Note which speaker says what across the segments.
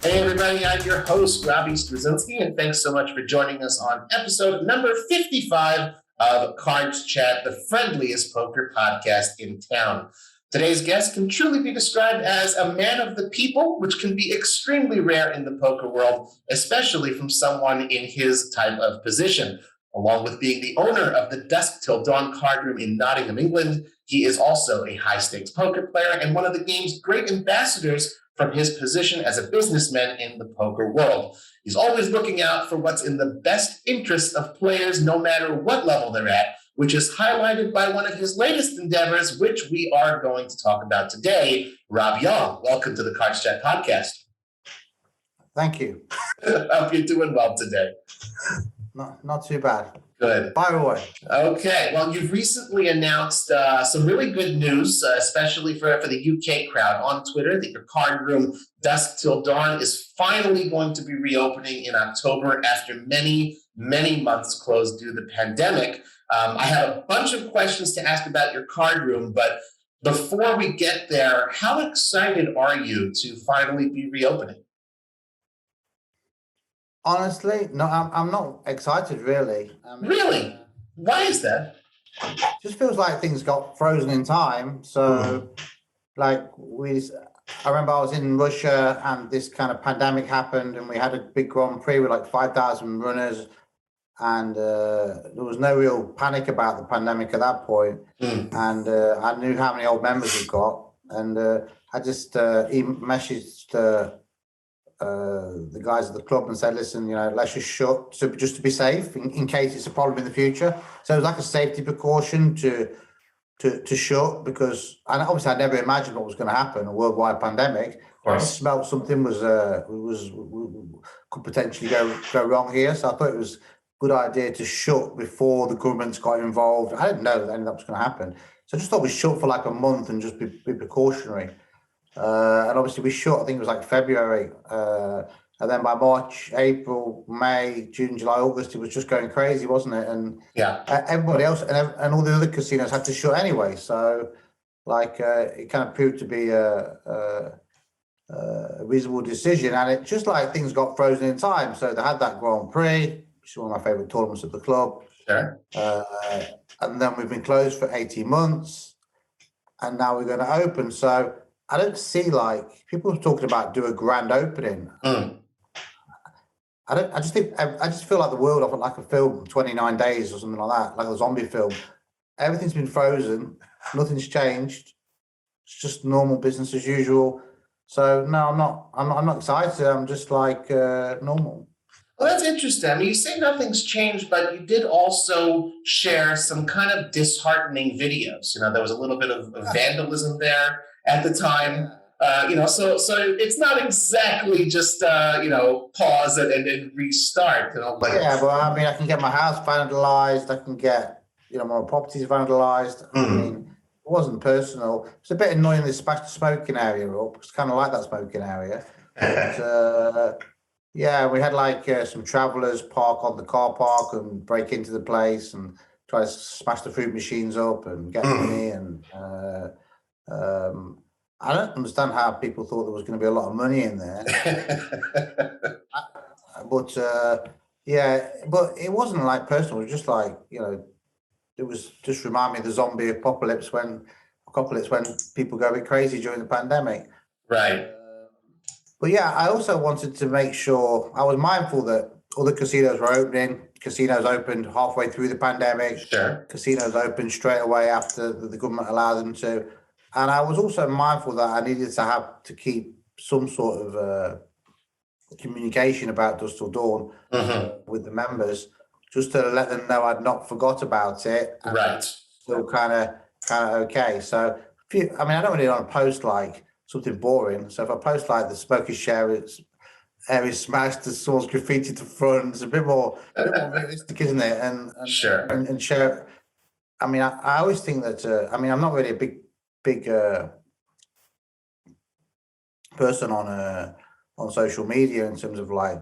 Speaker 1: Hey everybody, I'm your host, Robbie Straczynski, and thanks so much for joining us on episode number 55 of CardsChat, the friendliest poker podcast in town. Today's guest can truly be described as a man of the people, which can be extremely rare in the poker world, especially from someone in his type of position. Along with being the owner of the Dusk Till Dawn cardroom in Nottingham, England, he is also a high-stakes poker player and one of the game's great ambassadors from his position as a businessman in the poker world. He's always looking out for what's in the best interest of players, no matter what level they're at, which is highlighted by one of his latest endeavors, which we are going to talk about today. Rob Yong, welcome to the CardsChat podcast.
Speaker 2: Thank you.
Speaker 1: I hope you're doing well today.
Speaker 2: Not too bad.
Speaker 1: Good.
Speaker 2: Fire away.
Speaker 1: Okay. Well, you've recently announced some really good news, especially for the UK crowd on Twitter, that your card room, Dusk Till Dawn, is finally going to be reopening in October after many, many months closed due to the pandemic. I have a bunch of questions to ask about your card room, but before we get there, how excited are you to finally be reopening?
Speaker 2: Honestly, no, I'm not excited really.
Speaker 1: Really? Why is that?
Speaker 2: Just feels like things got frozen in time. So, I remember I was in Russia and this kind of pandemic happened, and we had a big Grand Prix with like 5,000 runners, and there was no real panic about the pandemic at that point. And I knew how many old members we've got, and I just messaged the guys at the club and said, listen, let's just shut just to be safe in case it's a problem in the future. So it was like a safety precaution to shut, because obviously I never imagined what was going to happen, a worldwide pandemic. I just smelled something could potentially go wrong here. So I thought it was a good idea to shut before the governments got involved. I didn't know that any of that was going to happen. So I just thought we'd shut for like a month and just be precautionary. And obviously we shut, I think it was like February. And then by March, April, May, June, July, August, it was just going crazy, wasn't it? And everybody else and all the other casinos had to shut anyway. So it kind of proved to be a reasonable decision. And it just like things got frozen in time. So they had that Grand Prix, which is one of my favorite tournaments at the club.
Speaker 1: Sure.
Speaker 2: And then we've been closed for 18 months. And now we're going to open. So I don't see people are talking about do a grand opening. I just feel like the world of like a film, 29 days or something like that, like a zombie film. Everything's been frozen, nothing's changed. It's just normal business as usual. So no, I'm not excited. I'm just like normal.
Speaker 1: Well, that's interesting. I mean, you say nothing's changed, but you did also share some kind of disheartening videos. There was a little bit of vandalism there at the time. So it's not exactly just pause and restart.
Speaker 2: Yeah, but I mean, I can get my house vandalized. I can get my properties vandalized. I mean, it wasn't personal. It's a bit annoying they smashed the smoking area up. It's kind of like that smoking area. But, yeah, we had some travellers park on the car park and break into the place and try to smash the food machines up and get money. And I don't understand how people thought there was going to be a lot of money in there. But it wasn't like personal. It was just it was just remind me of the zombie apocalypse when people go a bit crazy during the pandemic.
Speaker 1: Right.
Speaker 2: But yeah, I also wanted to make sure I was mindful that all the casinos were opening. Casinos opened halfway through the pandemic.
Speaker 1: Sure.
Speaker 2: Casinos opened straight away after the government allowed them to. And I was also mindful that I needed to keep some sort of communication about Dusk Till Dawn with the members, just to let them know I'd not forgot about it. And
Speaker 1: right.
Speaker 2: Still kind of okay. So, I don't really want to post something boring. So if I post the smoky area smashed, the someone's graffiti to front, it's a bit more realistic, isn't it? And
Speaker 1: sure.
Speaker 2: And share. I always think that. I'm not really a big person on social media in terms of I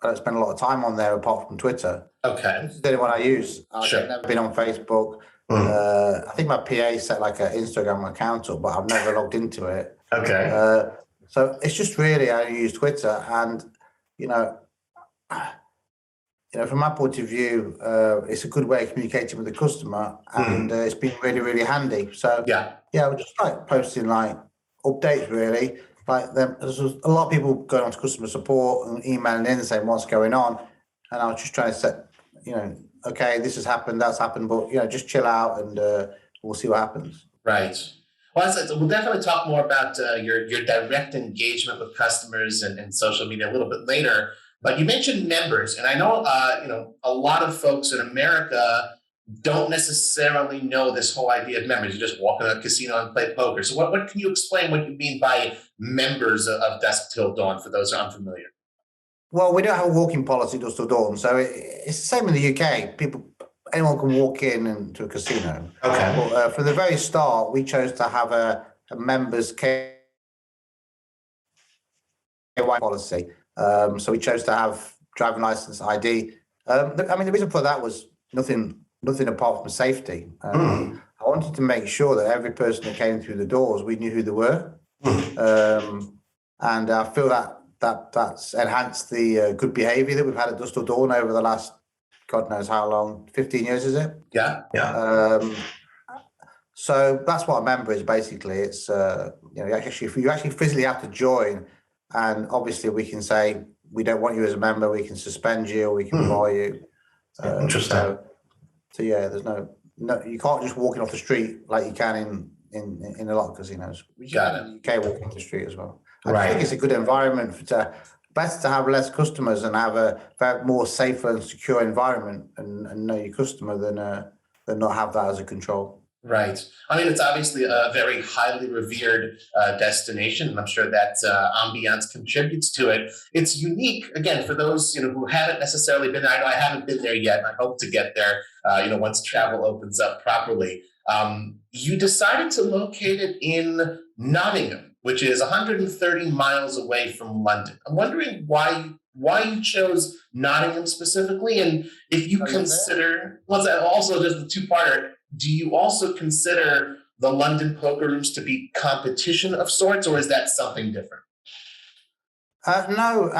Speaker 2: don't spend a lot of time on there apart from Twitter.
Speaker 1: Okay.
Speaker 2: This is the only one I use. I've never been on Facebook. I think my PA set an Instagram account up, but I've never logged into it.
Speaker 1: Okay.
Speaker 2: So it's just really I only use Twitter, and you know, from my point of view, it's a good way of communicating with the customer, and it's been really, really handy. So
Speaker 1: Yeah.
Speaker 2: we're just like posting like updates, really. Like there's a lot of people going on to customer support and emailing in and saying what's going on, and I was just trying to set, okay, this has happened, that's happened, but just chill out and we'll see what happens.
Speaker 1: Right. Well, we'll definitely talk more about your direct engagement with customers and social media a little bit later. But you mentioned members, and I know a lot of folks in America don't necessarily know this whole idea of members. You just walk in a casino and play poker. So what can you explain what you mean by members of Dusk Till Dawn for those who are unfamiliar?
Speaker 2: Well, we don't have a walking policy, Dusk Till Dawn, so it's the same in the UK. Anyone can walk into a casino.
Speaker 1: Okay.
Speaker 2: But from the very start, we chose to have a members KYC policy. So we chose to have driving license ID. The reason for that was nothing apart from safety. I wanted to make sure that every person that came through the doors, we knew who they were. And I feel that's enhanced the good behaviour that we've had at Dusk Till Dawn over the last, God knows how long, 15 years, is it?
Speaker 1: Yeah.
Speaker 2: So that's what a member is basically. It's if you actually physically have to join, and obviously we can say we don't want you as a member, we can suspend you, or we can bar you.
Speaker 1: Interesting.
Speaker 2: So there's no, you can't just walk in off the street like you can in a lot of casinos.
Speaker 1: We got it.
Speaker 2: You can walk off the street as well. I think it's a good environment better to have less customers and have a more safer and secure environment and know your customer than not have that as a control.
Speaker 1: Right. It's obviously a very highly revered destination, and I'm sure that ambiance contributes to it. It's unique, again, for those who haven't necessarily been there. I know I haven't been there yet, and I hope to get there. Once travel opens up properly. You decided to locate it in Nottingham, which is 130 miles away from London. I'm wondering why you chose Nottingham specifically, and if you consider, also just the two-parter. Do you also consider the London poker rooms to be competition of sorts, or is that something different?
Speaker 2: No,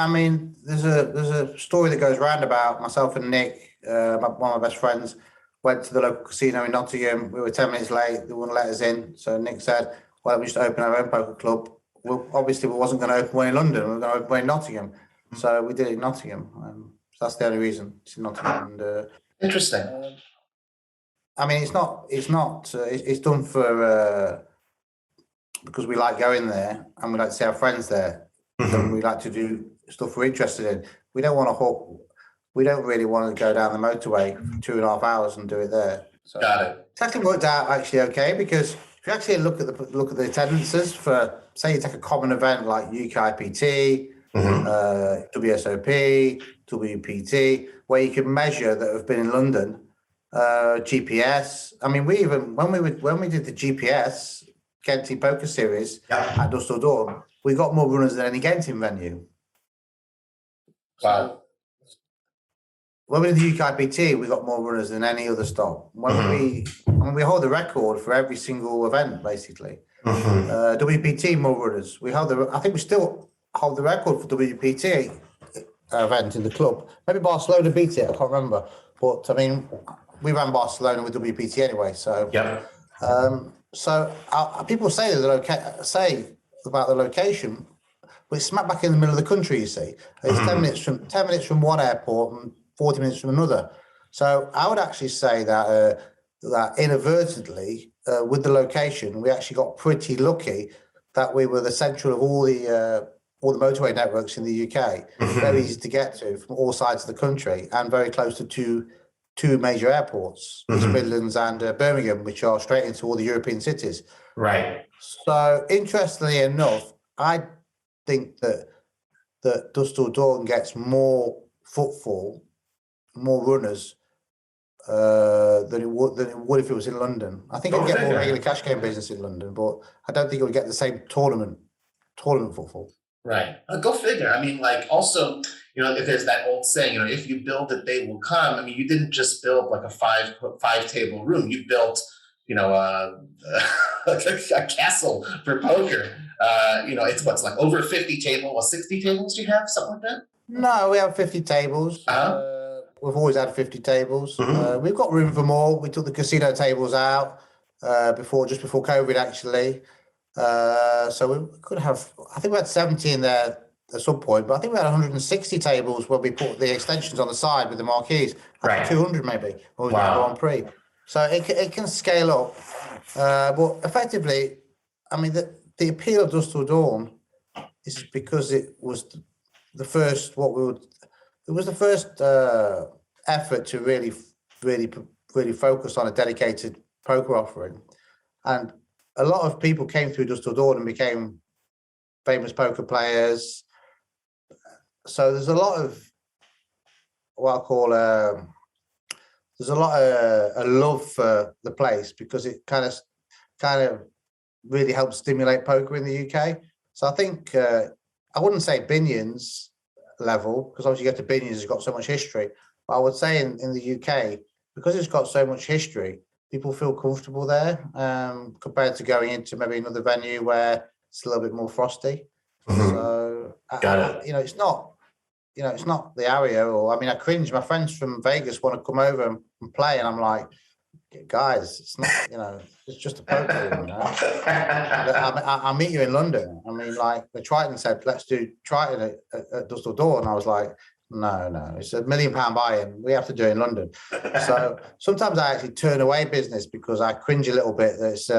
Speaker 2: there's a story that goes round about myself and Nick, one of my best friends, went to the local casino in Nottingham. We were 10 minutes late. They wouldn't let us in. So Nick said, well, we just open our own poker club. Well, obviously, we wasn't going to open one in London. We were going to open one in Nottingham. So we did it in Nottingham. So that's the only reason. It's in Nottingham. And,
Speaker 1: interesting.
Speaker 2: It's done for because we like going there and we like to see our friends there. And we like to do stuff we're interested in. We don't really want to go down the motorway for 2.5 hours and do it there. So
Speaker 1: got it.
Speaker 2: It's actually worked out okay, because if you actually look at the attendances for, say, you take a common event like UKIPT, WSOP, WPT, where you can measure that have been in London. GPS. When we did the GPS Genting Poker Series at Dusk Till Dawn, we got more runners than any Genting venue.
Speaker 1: Wow.
Speaker 2: When we did the UKIPT, we got more runners than any other stop. When we hold the record for every single event, basically. WPT, more runners. I think we still hold the record for WPT event in the club. Maybe Barcelona beat it. I can't remember, but we ran Barcelona with WPT anyway, so people say say about the location, but it's smack back in the middle of the country. You see, it's 10 minutes from one airport and 40 minutes from another. So I would actually say that inadvertently, with the location, we actually got pretty lucky that we were the central of all the motorway networks in the UK. Very easy to get to from all sides of the country, and very close to two major airports, East Midlands and Birmingham, which are straight into all the European cities.
Speaker 1: Right.
Speaker 2: So, interestingly enough, I think that Dusk Till Dawn gets more footfall, more runners than it would if it was in London. I think it'd get more regular cash game business in London, but I don't think it would get the same tournament footfall.
Speaker 1: Right. Go figure. Also, if there's that old saying, if you build it, they will come. You didn't just build like a five table room. You built, a castle for poker. It's like over 50 tables, 60 tables do you have, something like that?
Speaker 2: No, we have 50 tables. We've always had 50 tables. We've got room for more. We took the casino tables out just before COVID, actually. So we could have, I think we had 70 in there at some point, but I think we had 160 tables where we put the extensions on the side with the marquees.
Speaker 1: Right.
Speaker 2: 200 maybe, when we did the Grand Prix. So it can scale up. But effectively, I mean, the appeal of Dusk Till Dawn is because it was the first, it was the first effort to really focus on a dedicated poker offering. And a lot of people came through Dusk Till Dawn and became famous poker players. So there's a lot of what I call there's a lot of a love for the place because it kind of really helps stimulate poker in the UK. So I think I wouldn't say Binion's level, because obviously you get to Binion's, it's got so much history. But I would say in the UK, because it's got so much history, people feel comfortable there compared to going into maybe another venue where it's a little bit more frosty. So
Speaker 1: Got it.
Speaker 2: It's not the area, or I mean, I cringe. My friends from Vegas want to come over and play, and I'm like, guys, it's not, it's just a poker room, I'll meet you in London. I mean, like the Triton said, let's do Triton at Dusk Till Dawn. And I was like, no, it's £1 million buy-in. We have to do it in London. So sometimes I actually turn away business because I cringe a little bit that it's,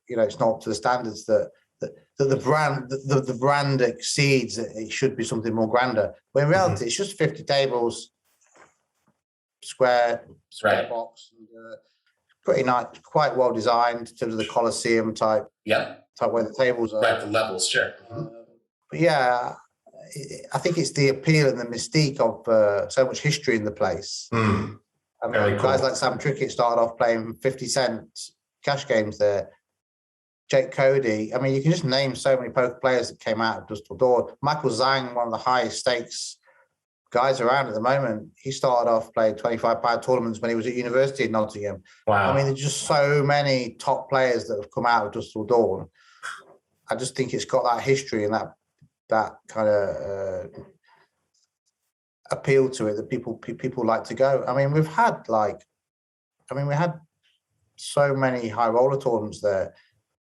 Speaker 2: it's not up to the standards that the brand exceeds. It should be something more grander. But in reality, it's just 50 tables, square box, and, pretty nice, quite well designed in terms of the Colosseum type where the tables are.
Speaker 1: Right, the levels, sure.
Speaker 2: But yeah, I think it's the appeal and the mystique of so much history in the place. I mean, guys like Sam Trickett started off playing 50-cent cash games there. Jake Cody. I mean, you can just name so many poker players that came out of Dusk Till Dawn. Michael Zhang, one of the highest stakes guys around at the moment. He started off playing £25 tournaments when he was at university in Nottingham.
Speaker 1: Wow.
Speaker 2: I mean, there's just so many top players that have come out of Dusk Till Dawn. I just think it's got that history and that kind of appeal to it that people like to go. I mean, we had so many high roller tournaments there.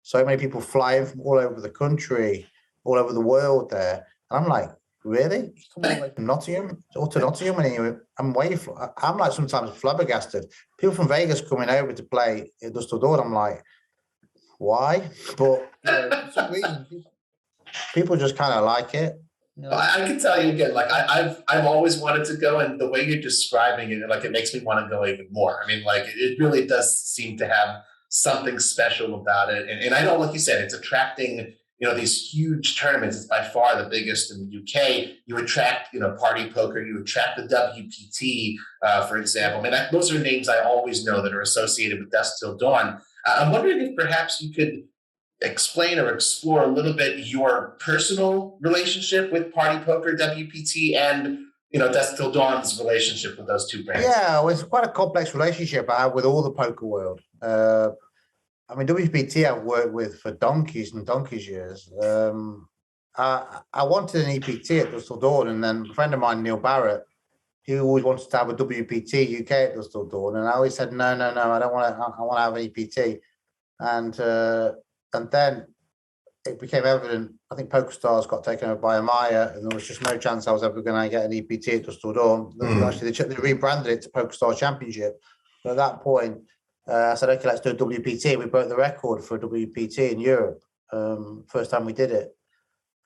Speaker 2: So many people flying from all over the country, all over the world there. And I'm like, really? You come all the way from Nottingham or to Nottingham, and I'm like sometimes flabbergasted. People from Vegas coming over to play at Dusk Till Dawn. I'm like, why? But for some reason, people just kind of like it.
Speaker 1: I can tell you again, like I've always wanted to go, and the way you're describing it, like it makes me want to go even more. I mean, like it really does seem to have something special about it, and I know, like you said, it's attracting these huge tournaments. It's by far the biggest in the UK. You attract Party Poker, you attract the WPT, for example. I mean, those are names I always know that are associated with Dusk Till Dawn. I'm wondering if perhaps you could explain or explore a little bit your personal relationship with Party Poker WPT and Dusk Till Dawn's relationship with those two brands.
Speaker 2: Yeah, well, it's quite a complex relationship I have with all the poker world. I mean, WPT I've worked with for donkeys and donkeys years. I wanted an EPT at Dusk Till Dawn, and then a friend of mine, Neil Barrett, he always wanted to have a WPT UK at Dusk Till Dawn, and I always said no, I don't want to. I want to have an EPT, and then it became evident. I think PokerStars got taken over by Amaya, and there was just no chance I was ever going to get an EPT at Dusk Till Dawn. Actually, they rebranded it to PokerStars Championship. But at that point, I said, okay, let's do a WPT. We broke the record for a WPT in Europe. First time we did it.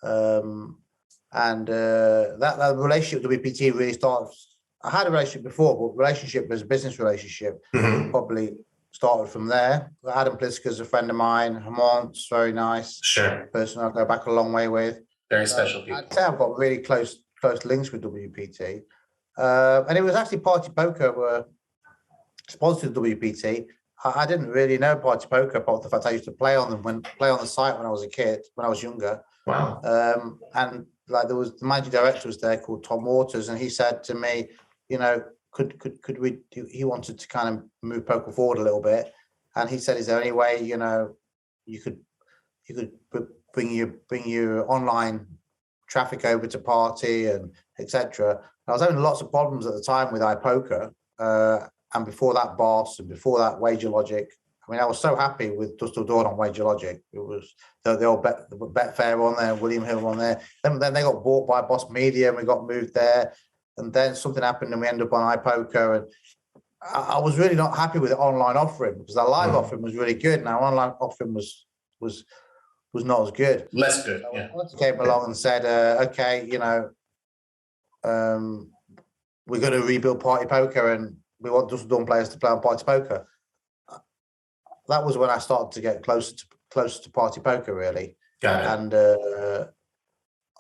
Speaker 2: And that relationship with WPT really started. I had a relationship before, but relationship was a business relationship. Probably started from there. Adam Pliska's a friend of mine. Hamont's very nice.
Speaker 1: Sure.
Speaker 2: Person I go back a long way with.
Speaker 1: Very special people.
Speaker 2: I'd say I've got really close links with WPT. And it was actually Party Poker were sponsored WPT. I didn't really know Party Poker, apart from the fact I used to play on the site when I was a kid, when I was younger.
Speaker 1: Wow.
Speaker 2: And like there was the managing director was there called Tom Waters, and he said to me, could we do, he wanted to kind of move poker forward a little bit, and he said, is there any way you could bring your online traffic over to Party and etc. I was having lots of problems at the time with iPoker, and before that Boss, and before that Wager Logic. I mean, I was so happy with Dusk Till Dawn on Wager Logic. It was the old Betfair on there, William Hill on there. Then they got bought by Boss Media, and we got moved there. And then something happened, and we ended up on iPoker. And I was really not happy with the online offering, because our live offering was really good. Now online offering was not as good.
Speaker 1: Less good.
Speaker 2: So
Speaker 1: yeah.
Speaker 2: Came along and said, okay, we're going to rebuild Party Poker, and we want Dusk Till Dawn players to play on Party Poker. That was when I started to get closer to Party Poker, really.
Speaker 1: Got it.
Speaker 2: And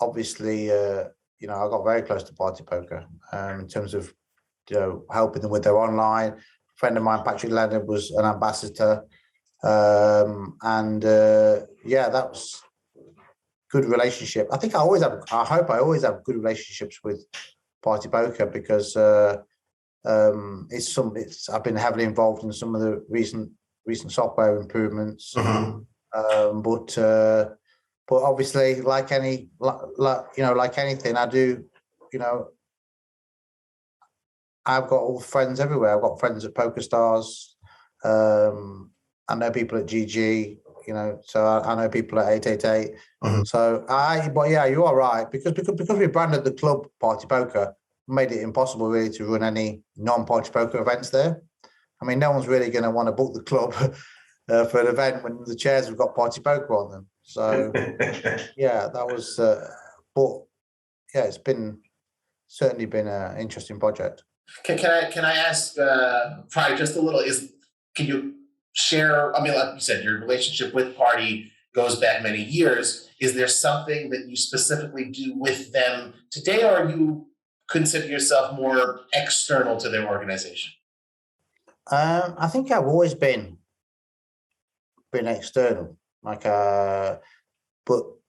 Speaker 2: obviously, I got very close to Party Poker in terms of, helping them with their online. A friend of mine, Patrick Leonard, was an ambassador. That was good relationship. I hope I always have good relationships with Party Poker, because I've been heavily involved in some of the recent software improvements. But obviously, like anything, I do, I've got all friends everywhere. I've got friends at PokerStars. I know people at GG, so I know people at 888. But yeah, you are right, because we branded the club Party Poker, made it impossible really to run any non-Party Poker events there. I mean, no one's really going to want to book the club for an event when the chairs have got Party Poker on them. So yeah, that was. But yeah, it's certainly been an interesting project.
Speaker 1: Can I ask probably just a little? Can you share? I mean, like you said, your relationship with Party goes back many years. Is there something that you specifically do with them today, or you consider yourself more external to their organization?
Speaker 2: I think I've always been external, but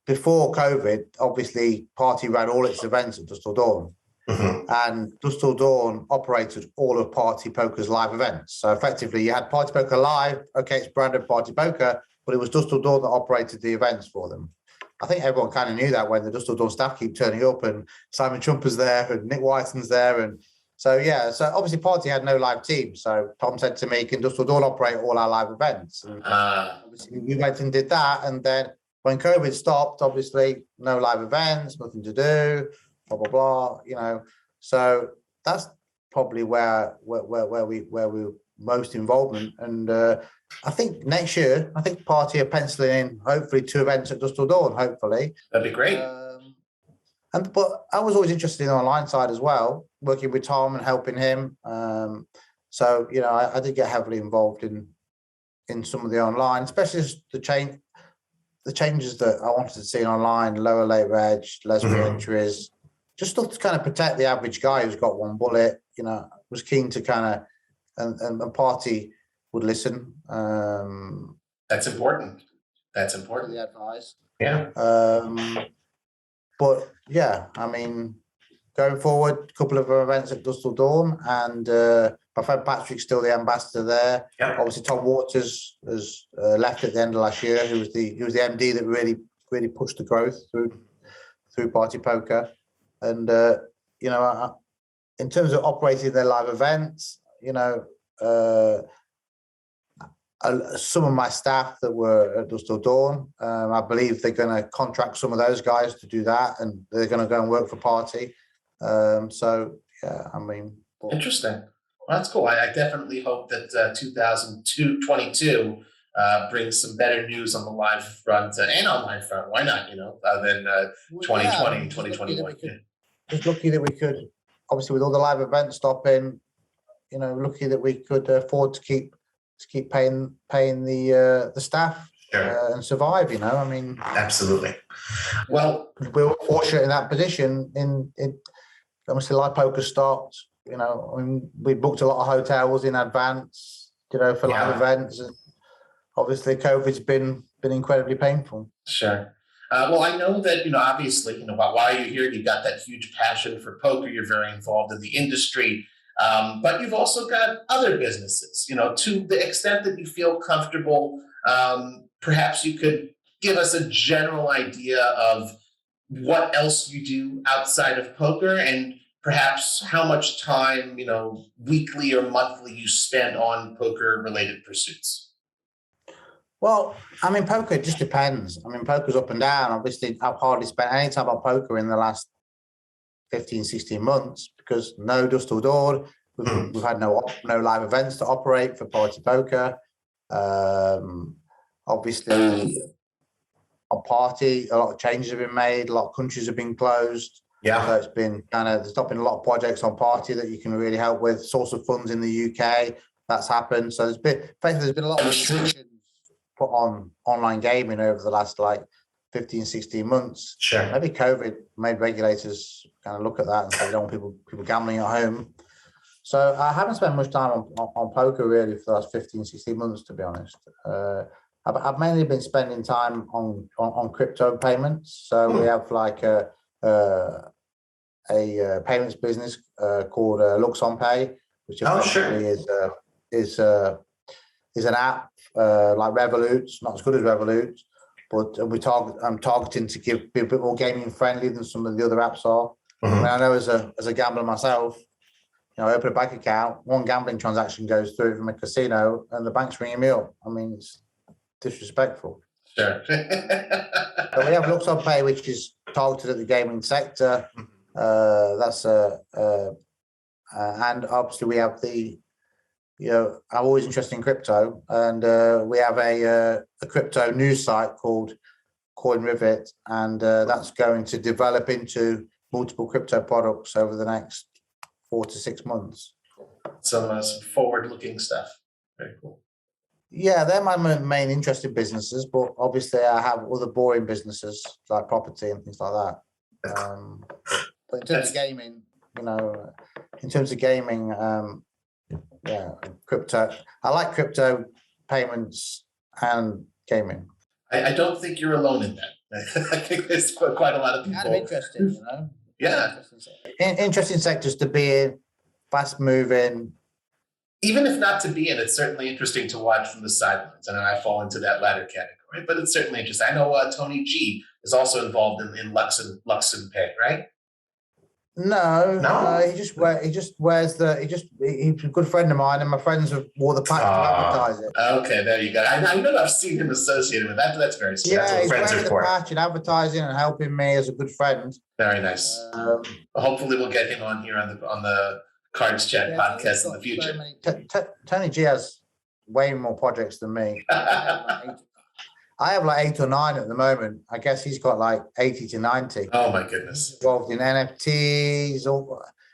Speaker 2: before COVID, obviously Party ran all its events at Dusk Till Dawn, and Dusk Till Dawn operated all of Party Poker's live events. So effectively, you had Party Poker Live. Okay, it's branded Party Poker, but it was Dusk Till Dawn that operated the events for them. I think everyone kind of knew that when the Dusk Till Dawn staff keep turning up, and Simon Trumper's there, and Nick Whiten's there, and so obviously Party had no live team. So Tom said to me, "Can Dusk Till Dawn operate all our live events?" And obviously we went and did that. And then when COVID stopped, obviously no live events, nothing to do, blah blah blah. So that's probably where we most involvement. And I think next year, Party are penciling in hopefully 2 events at Dusk Till Dawn. Hopefully
Speaker 1: that'd be great.
Speaker 2: But I was always interested in the online side as well, working with Tom and helping him. So I did get heavily involved in some of the online, especially the changes that I wanted to see online: lower late reg, less re-entries, just stuff to kind of protect the average guy who's got one bullet. Was keen to kind of and Party would listen.
Speaker 1: That's important.
Speaker 2: The advice.
Speaker 1: Yeah.
Speaker 2: But yeah, I mean, going forward, a couple of events at Dusk Till Dawn, and my friend Patrick's still the ambassador there.
Speaker 1: Yep.
Speaker 2: Obviously, Tom Waters has left at the end of last year. He was the MD that really pushed the growth through Party Poker, and in terms of operating their live events, some of my staff that were at Dusk Till Dawn, I believe they're going to contract some of those guys to do that, and they're going to go and work for Party. So yeah, I mean,
Speaker 1: interesting. Well, that's cool. I definitely hope that 2022 brings some better news on the live front and online front. Why not? Than 2020, 2021.
Speaker 2: Just lucky that we could, obviously, with all the live events stopping, lucky that we could afford to keep paying the staff. Sure. And survive. I mean,
Speaker 1: absolutely. Well,
Speaker 2: we were fortunate in that position. In obviously, live poker stopped. I mean, we booked a lot of hotels in advance. For live events. And obviously, COVID's been incredibly painful.
Speaker 1: Sure. Well, I know that, obviously, while you're here, you've got that huge passion for poker. You're very involved in the industry. But you've also got other businesses, to the extent that you feel comfortable Perhaps you could give us a general idea of what else you do outside of poker, and perhaps how much time, weekly or monthly, you spend on poker related pursuits.
Speaker 2: Well, I mean, poker, it just depends. I mean, poker's up and down. Obviously, I've hardly spent any time on poker in the last 15, 16 months because no Dusk Till Dawn. We've had no live events to operate for Party Poker. Obviously, on Party, a lot of changes have been made. A lot of countries have been closed.
Speaker 1: Yeah.
Speaker 2: So it's been there's not been a lot of projects on Party that you can really help with. Source of funds in the UK, that's happened. So there's been a lot of restrictions put on online gaming over the last 15, 16 months.
Speaker 1: Sure.
Speaker 2: Maybe COVID made regulators kind of look at that and say, we don't want people gambling at home. So I haven't spent much time on poker really for the last 15, 16 months, to be honest. I've mainly been spending time on crypto payments. So we have a payments business called Luxon which is an app like Revolut, not as good as Revolut, but I'm targeting to be a bit more gaming friendly than some of the other apps are. I mean, I know as a gambler myself, I open a bank account, one gambling transaction goes through from a casino, and the bank's ringing me up. I mean, it's disrespectful.
Speaker 1: Sure.
Speaker 2: So we have Luxon Pay, which is targeted at the gaming sector. And obviously we have I'm always interested in crypto, and we have a crypto news site called CoinRivet, and that's going to develop into multiple crypto products over the next 4 to 6 months.
Speaker 1: Some forward-looking stuff. Very cool.
Speaker 2: Yeah, they're my main interest in businesses, but obviously I have other boring businesses like property and things like that. But in terms of gaming, crypto. I like crypto payments and gaming.
Speaker 1: I don't think you're alone in that. I think there's quite a lot of people.
Speaker 2: Kind of interesting,
Speaker 1: Yeah.
Speaker 2: Interesting sectors to be in, fast moving.
Speaker 1: Even if not to be in, it's certainly interesting to watch from the sidelines. And I fall into that latter category, but it's certainly interesting. I know Tony G is also involved in Luxon Pay, right?
Speaker 2: No. He's a good friend of mine, and my friends have wore the patch to advertise it.
Speaker 1: Okay, there you go. I know I've seen him associated with that. That's very sweet.
Speaker 2: Yeah,
Speaker 1: that's what
Speaker 2: he's
Speaker 1: friends
Speaker 2: wearing
Speaker 1: are
Speaker 2: the
Speaker 1: for.
Speaker 2: patch and advertising and helping me as a good friend.
Speaker 1: Very nice. Hopefully, we'll get him on here on the Cards Chat podcast in the future.
Speaker 2: Tony G has way more projects than me. I have 8 or 9 at the moment. I guess he's got 80 to 90.
Speaker 1: Oh my goodness!
Speaker 2: He's involved in NFTs.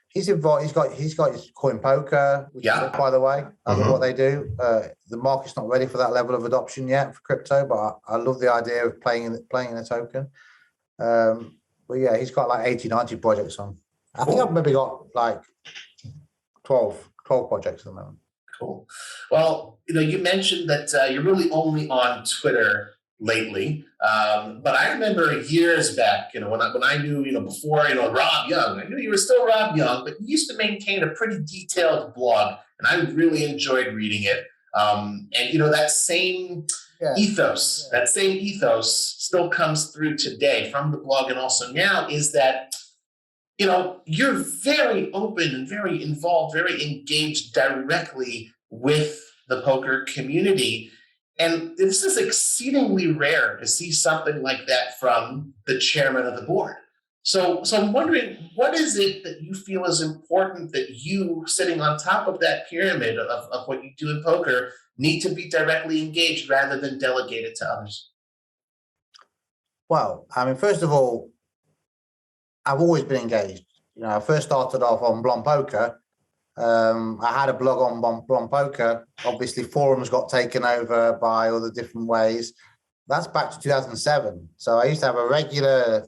Speaker 2: He's involved. He's got his coin poker. Which is, by the way, I love what they do. The market's not ready for that level of adoption yet for crypto, but I love the idea of playing in a token. But yeah, he's got 80, 90 projects on. I think I've maybe got 12 projects at the moment.
Speaker 1: Cool. Well, you mentioned that you're really only on Twitter lately, but I remember years back, when I knew, before, Rob Yong. I knew you were still Rob Yong, but you used to maintain a pretty detailed blog, and I really enjoyed reading it. And that same ethos, still comes through today from the blog, and also now is that. You're very open and very involved, very engaged directly with the poker community. And this is exceedingly rare to see something like that from the chairman of the board. So I'm wondering, what is it that you feel is important that you, sitting on top of that pyramid of what you do in poker, need to be directly engaged rather than delegate it to others?
Speaker 2: Well, I mean, first of all, I've always been engaged. I first started off on Blonde Poker. I had a blog on Blonde Poker. Obviously, forums got taken over by other different ways. That's back to 2007. So I used to have a regular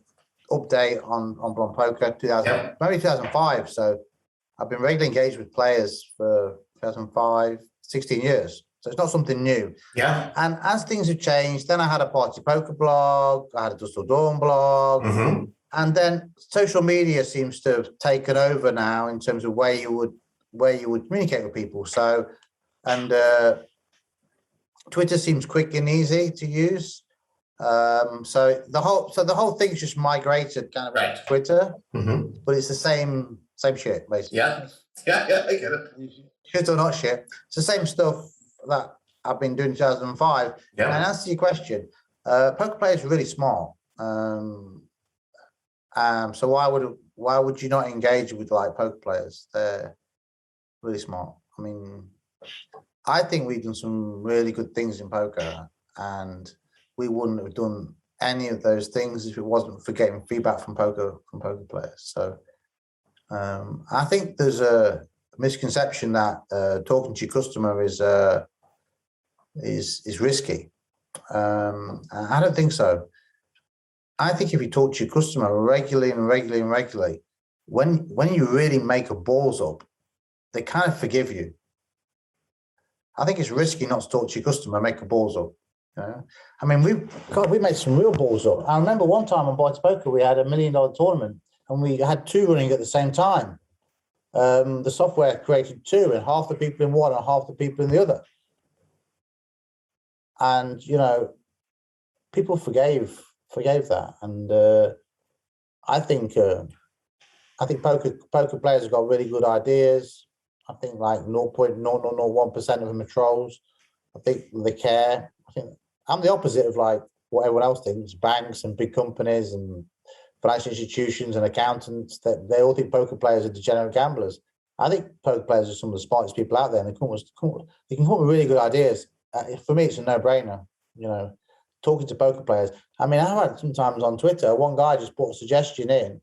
Speaker 2: update on Blonde Poker, maybe 2005. So I've been regularly engaged with players for 2005, 16 years. So it's not something new.
Speaker 1: Yeah.
Speaker 2: And as things have changed, then I had a Party Poker blog. I had a Dusk Till Dawn blog. Mm-hmm. And then social media seems to have taken over now in terms of where you would communicate with people. So, and Twitter seems quick and easy to use. So the whole thing's just migrated kind of
Speaker 1: Right.
Speaker 2: to Twitter,
Speaker 1: Mm-hmm.
Speaker 2: but it's the same shit basically.
Speaker 1: Yeah, I get it.
Speaker 2: Shit or not shit, it's the same stuff that I've been doing in 2005.
Speaker 1: Yeah.
Speaker 2: And answer your question, poker players are really smart. So why would you not engage with like poker players? They're really smart. I mean, I think we've done some really good things in poker, and we wouldn't have done any of those things if it wasn't for getting feedback from poker players. So I think there's a misconception that talking to your customer is risky. I don't think so. I think if you talk to your customer regularly, when you really make a balls up, they kind of forgive you. I think it's risky not to talk to your customer, make a balls up. You know? I mean, we made some real balls up. I remember one time on Party Poker, we had $1 million tournament, and we had two running at the same time. The software created two, and half the people in one and half the people in the other. And people forgave that, and I think poker players have got really good ideas. I think like 0.0001% of them are trolls. I think they care. I think I'm the opposite of like what everyone else thinks. Banks and big companies and financial institutions and accountants, that they all think poker players are degenerate gamblers. I think poker players are some of the smartest people out there, and they can come up with really good ideas. For me, it's a no-brainer. Talking to poker players. I mean, I've had sometimes on Twitter, one guy just put a suggestion in.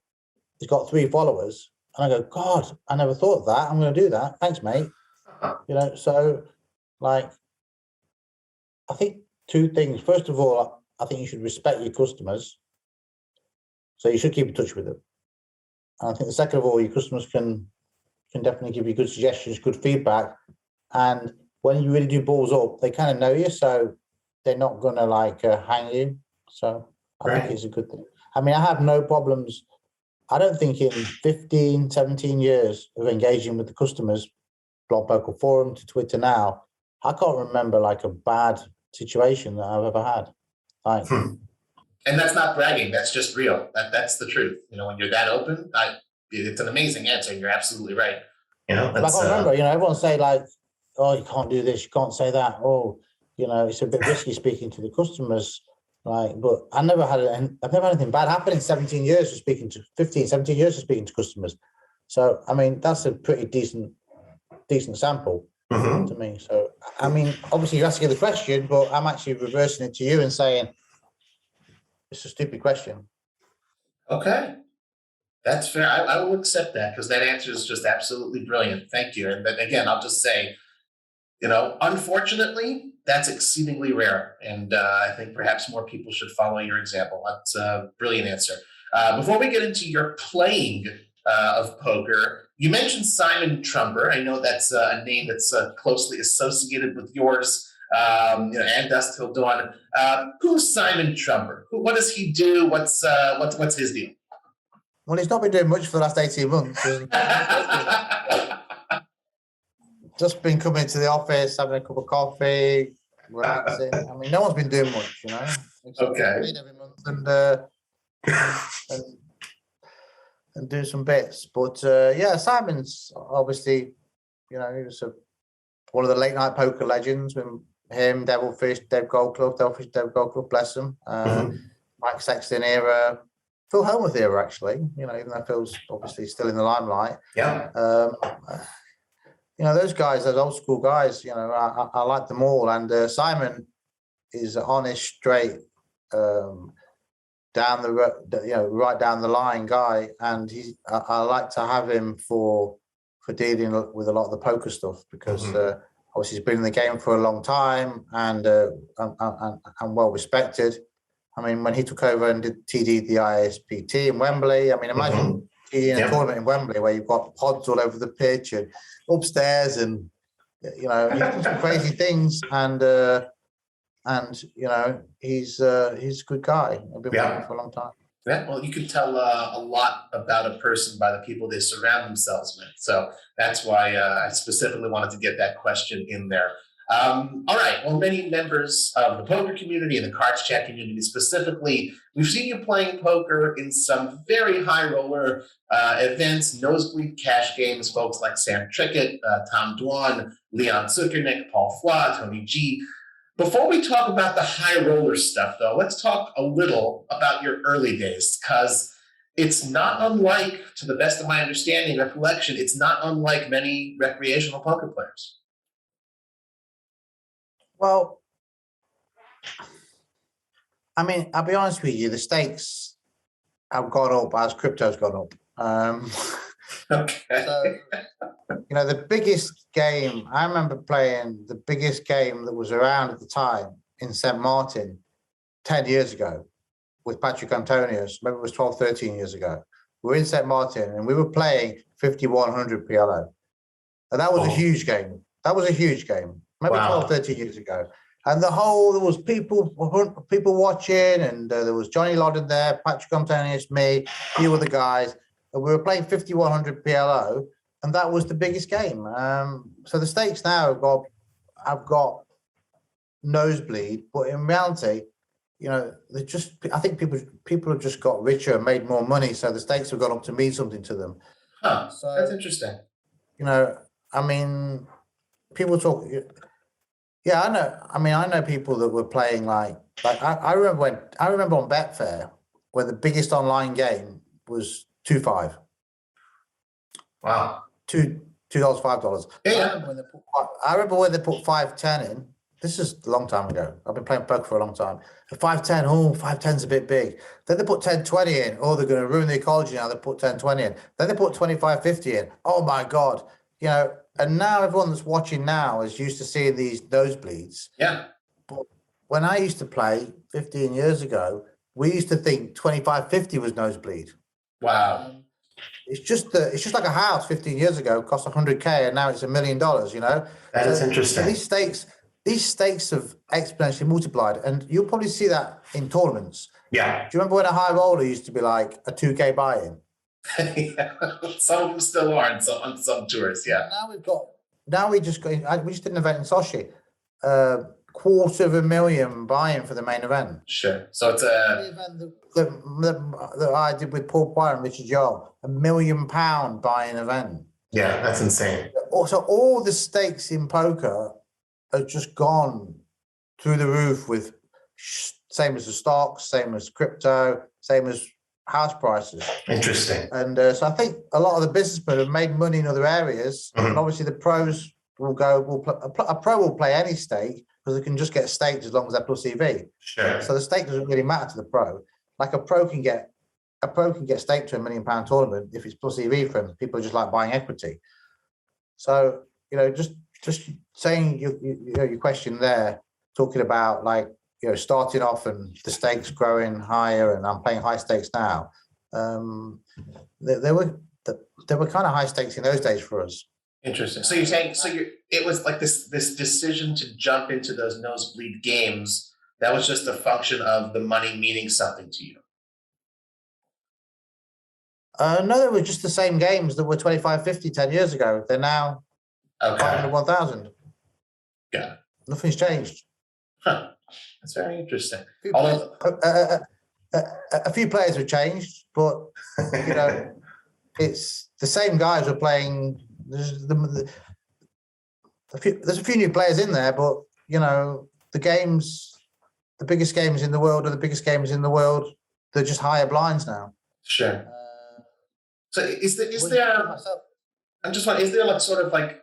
Speaker 2: He's got 3 followers. And I go, God, I never thought of that. I'm going to do that. Thanks, mate. So like, I think 2 things. First of all, I think you should respect your customers. So you should keep in touch with them. And I think the second of all, your customers can definitely give you good suggestions, good feedback. And when you really do balls up, they kind of know you. So they're not going to like hang you. So I think it's a good thing. I mean, I have no problems. I don't think in 15, 17 years of engaging with the customers, Blog Poker Forum to Twitter now, I can't remember like a bad situation that I've ever had. Like,
Speaker 1: And that's not bragging. That's just real. That's the truth. When you're that open, it's an amazing answer. You're absolutely right.
Speaker 2: I can't remember. Everyone say like, "Oh, you can't do this. You can't say that." Oh, it's a bit risky speaking to the customers. Like, but I've never had anything bad happen in 17 years of speaking to 17 years of speaking to customers. So, I mean, that's a pretty decent sample to me. So, I mean, obviously you're asking the question, but I'm actually reversing it to you and saying it's a stupid question.
Speaker 1: Okay. That's fair. I will accept that, because that answer is just absolutely brilliant. Thank you. And then again, I'll just say, unfortunately, that's exceedingly rare. And I think perhaps more people should follow your example. That's a brilliant answer. Before we get into your playing of poker, you mentioned Simon Trumper. I know that's a name that's closely associated with yours, and Dusk Till Dawn. Who's Simon Trumper? What does he do? What's his deal?
Speaker 2: Well, he's not been doing much for the last 18 months. Just been coming to the office, having a cup of coffee, relaxing. I mean, no one's been doing much,
Speaker 1: Okay.
Speaker 2: Every month and do some bits. But Simon's obviously, he was one of the late night poker legends. With him, Devilfish, Dev Gold Club, bless them. Mike Sexton era, Phil Hellmuth era, actually. Even though Phil's obviously still in the limelight.
Speaker 1: Yeah.
Speaker 2: Those guys, those old school guys, I like them all. And Simon is an honest, straight, down the right down the line guy. And I like to have him for dealing with a lot of the poker stuff, because obviously he's been in the game for a long time and well respected. I mean, when he took over and did TD the ISPT in Wembley, I mean, imagine in a tournament in Wembley where you've got pods all over the pitch and upstairs, and he's done some crazy things, and he's a good guy. I've been with him for a long time.
Speaker 1: Yeah, well, you can tell a lot about a person by the people they surround themselves with. So that's why I specifically wanted to get that question in there. All right. Well, many members of the poker community and the cards chat community specifically, we've seen you playing poker in some very high roller events, nosebleed cash games, folks like Sam Trickett, Tom Dwan, Leon Zuckernick, Paul Flaw, Tony G. Before we talk about the high roller stuff, though, let's talk a little about your early days, because it's not unlike, to the best of my understanding, recollection, it's not unlike many recreational poker players.
Speaker 2: Well, I mean, I'll be honest with you, the stakes have gone up as crypto's gone up.
Speaker 1: Okay.
Speaker 2: So, the biggest game, I remember playing the biggest game that was around at the time in St. Martin 10 years ago with Patrick Antonius. Maybe it was 12, 13 years ago. We were in St. Martin and we were playing 5,100 PLO. And that was a huge game. That was a huge game. Maybe 12, 13 years ago. And there was people watching, and there was Johnny Lodden there, Patrick Antonius, me, a few other guys. And we were playing 5,100 PLO, and that was the biggest game. So the stakes now have got nosebleed, but in reality, I think people have just got richer and made more money, so the stakes have gone up to mean something to them.
Speaker 1: Huh, so, that's interesting.
Speaker 2: I mean, people talk. Yeah, I know. I mean, I know people that were playing like I remember on Betfair where the biggest online game was 2.5.
Speaker 1: Wow.
Speaker 2: $2, $5.
Speaker 1: Yeah.
Speaker 2: I remember when they put 5.10 in. This is a long time ago. I've been playing poker for a long time. 5.10, 5.10's a bit big. Then they put 10.20 in. Oh, they're going to ruin the ecology now. They put 10.20 in. Then they put 25.50 in. Oh my God. And now everyone that's watching now is used to seeing these nosebleeds.
Speaker 1: Yeah.
Speaker 2: But when I used to play 15 years ago, we used to think 25.50 was nosebleed.
Speaker 1: Wow.
Speaker 2: It's just like a house 15 years ago cost $100K and now it's $1 million,
Speaker 1: That is interesting.
Speaker 2: So these stakes have exponentially multiplied, and you'll probably see that in tournaments.
Speaker 1: Yeah.
Speaker 2: Do you remember when a high roller used to be like a 2K buy-in?
Speaker 1: Yeah. Some of them still are on some tours, yeah.
Speaker 2: We just did an event in Sochi, $250,000 buy-in for the main event.
Speaker 1: Sure. So it's
Speaker 2: the event that I did with Paul Poirier and Richard Yong, £1 million buy-in event.
Speaker 1: Yeah, that's insane.
Speaker 2: Also, all the stakes in poker have just gone through the roof, with same as the stocks, same as crypto, same as house prices.
Speaker 1: Interesting.
Speaker 2: And so I think a lot of the businessmen have made money in other areas, and obviously the pros a pro will play any stake because they can just get staked as long as they're plus EV.
Speaker 1: Sure.
Speaker 2: So the stake doesn't really matter to the pro. Like a pro can get staked to £1 million tournament if it's plus EV for him. People just like buying equity. So just saying your question there, talking about starting off and the stakes growing higher, and I'm playing high stakes now. There were kind of high stakes in those days for us.
Speaker 1: Interesting. So you're saying it was like this decision to jump into those nosebleed games. That was just a function of the money meaning something to you.
Speaker 2: No, they were just the same games that were 25.50 10 years ago. They're now 500, 1,000.
Speaker 1: Yeah.
Speaker 2: Nothing's changed.
Speaker 1: Huh. That's very interesting.
Speaker 2: A few players have changed, but it's the same guys are playing. There's a few new players in there, but the games, the biggest games in the world are the biggest games in the world. They're just higher blinds now.
Speaker 1: Sure. So is there? I'm just wondering, is there sort of an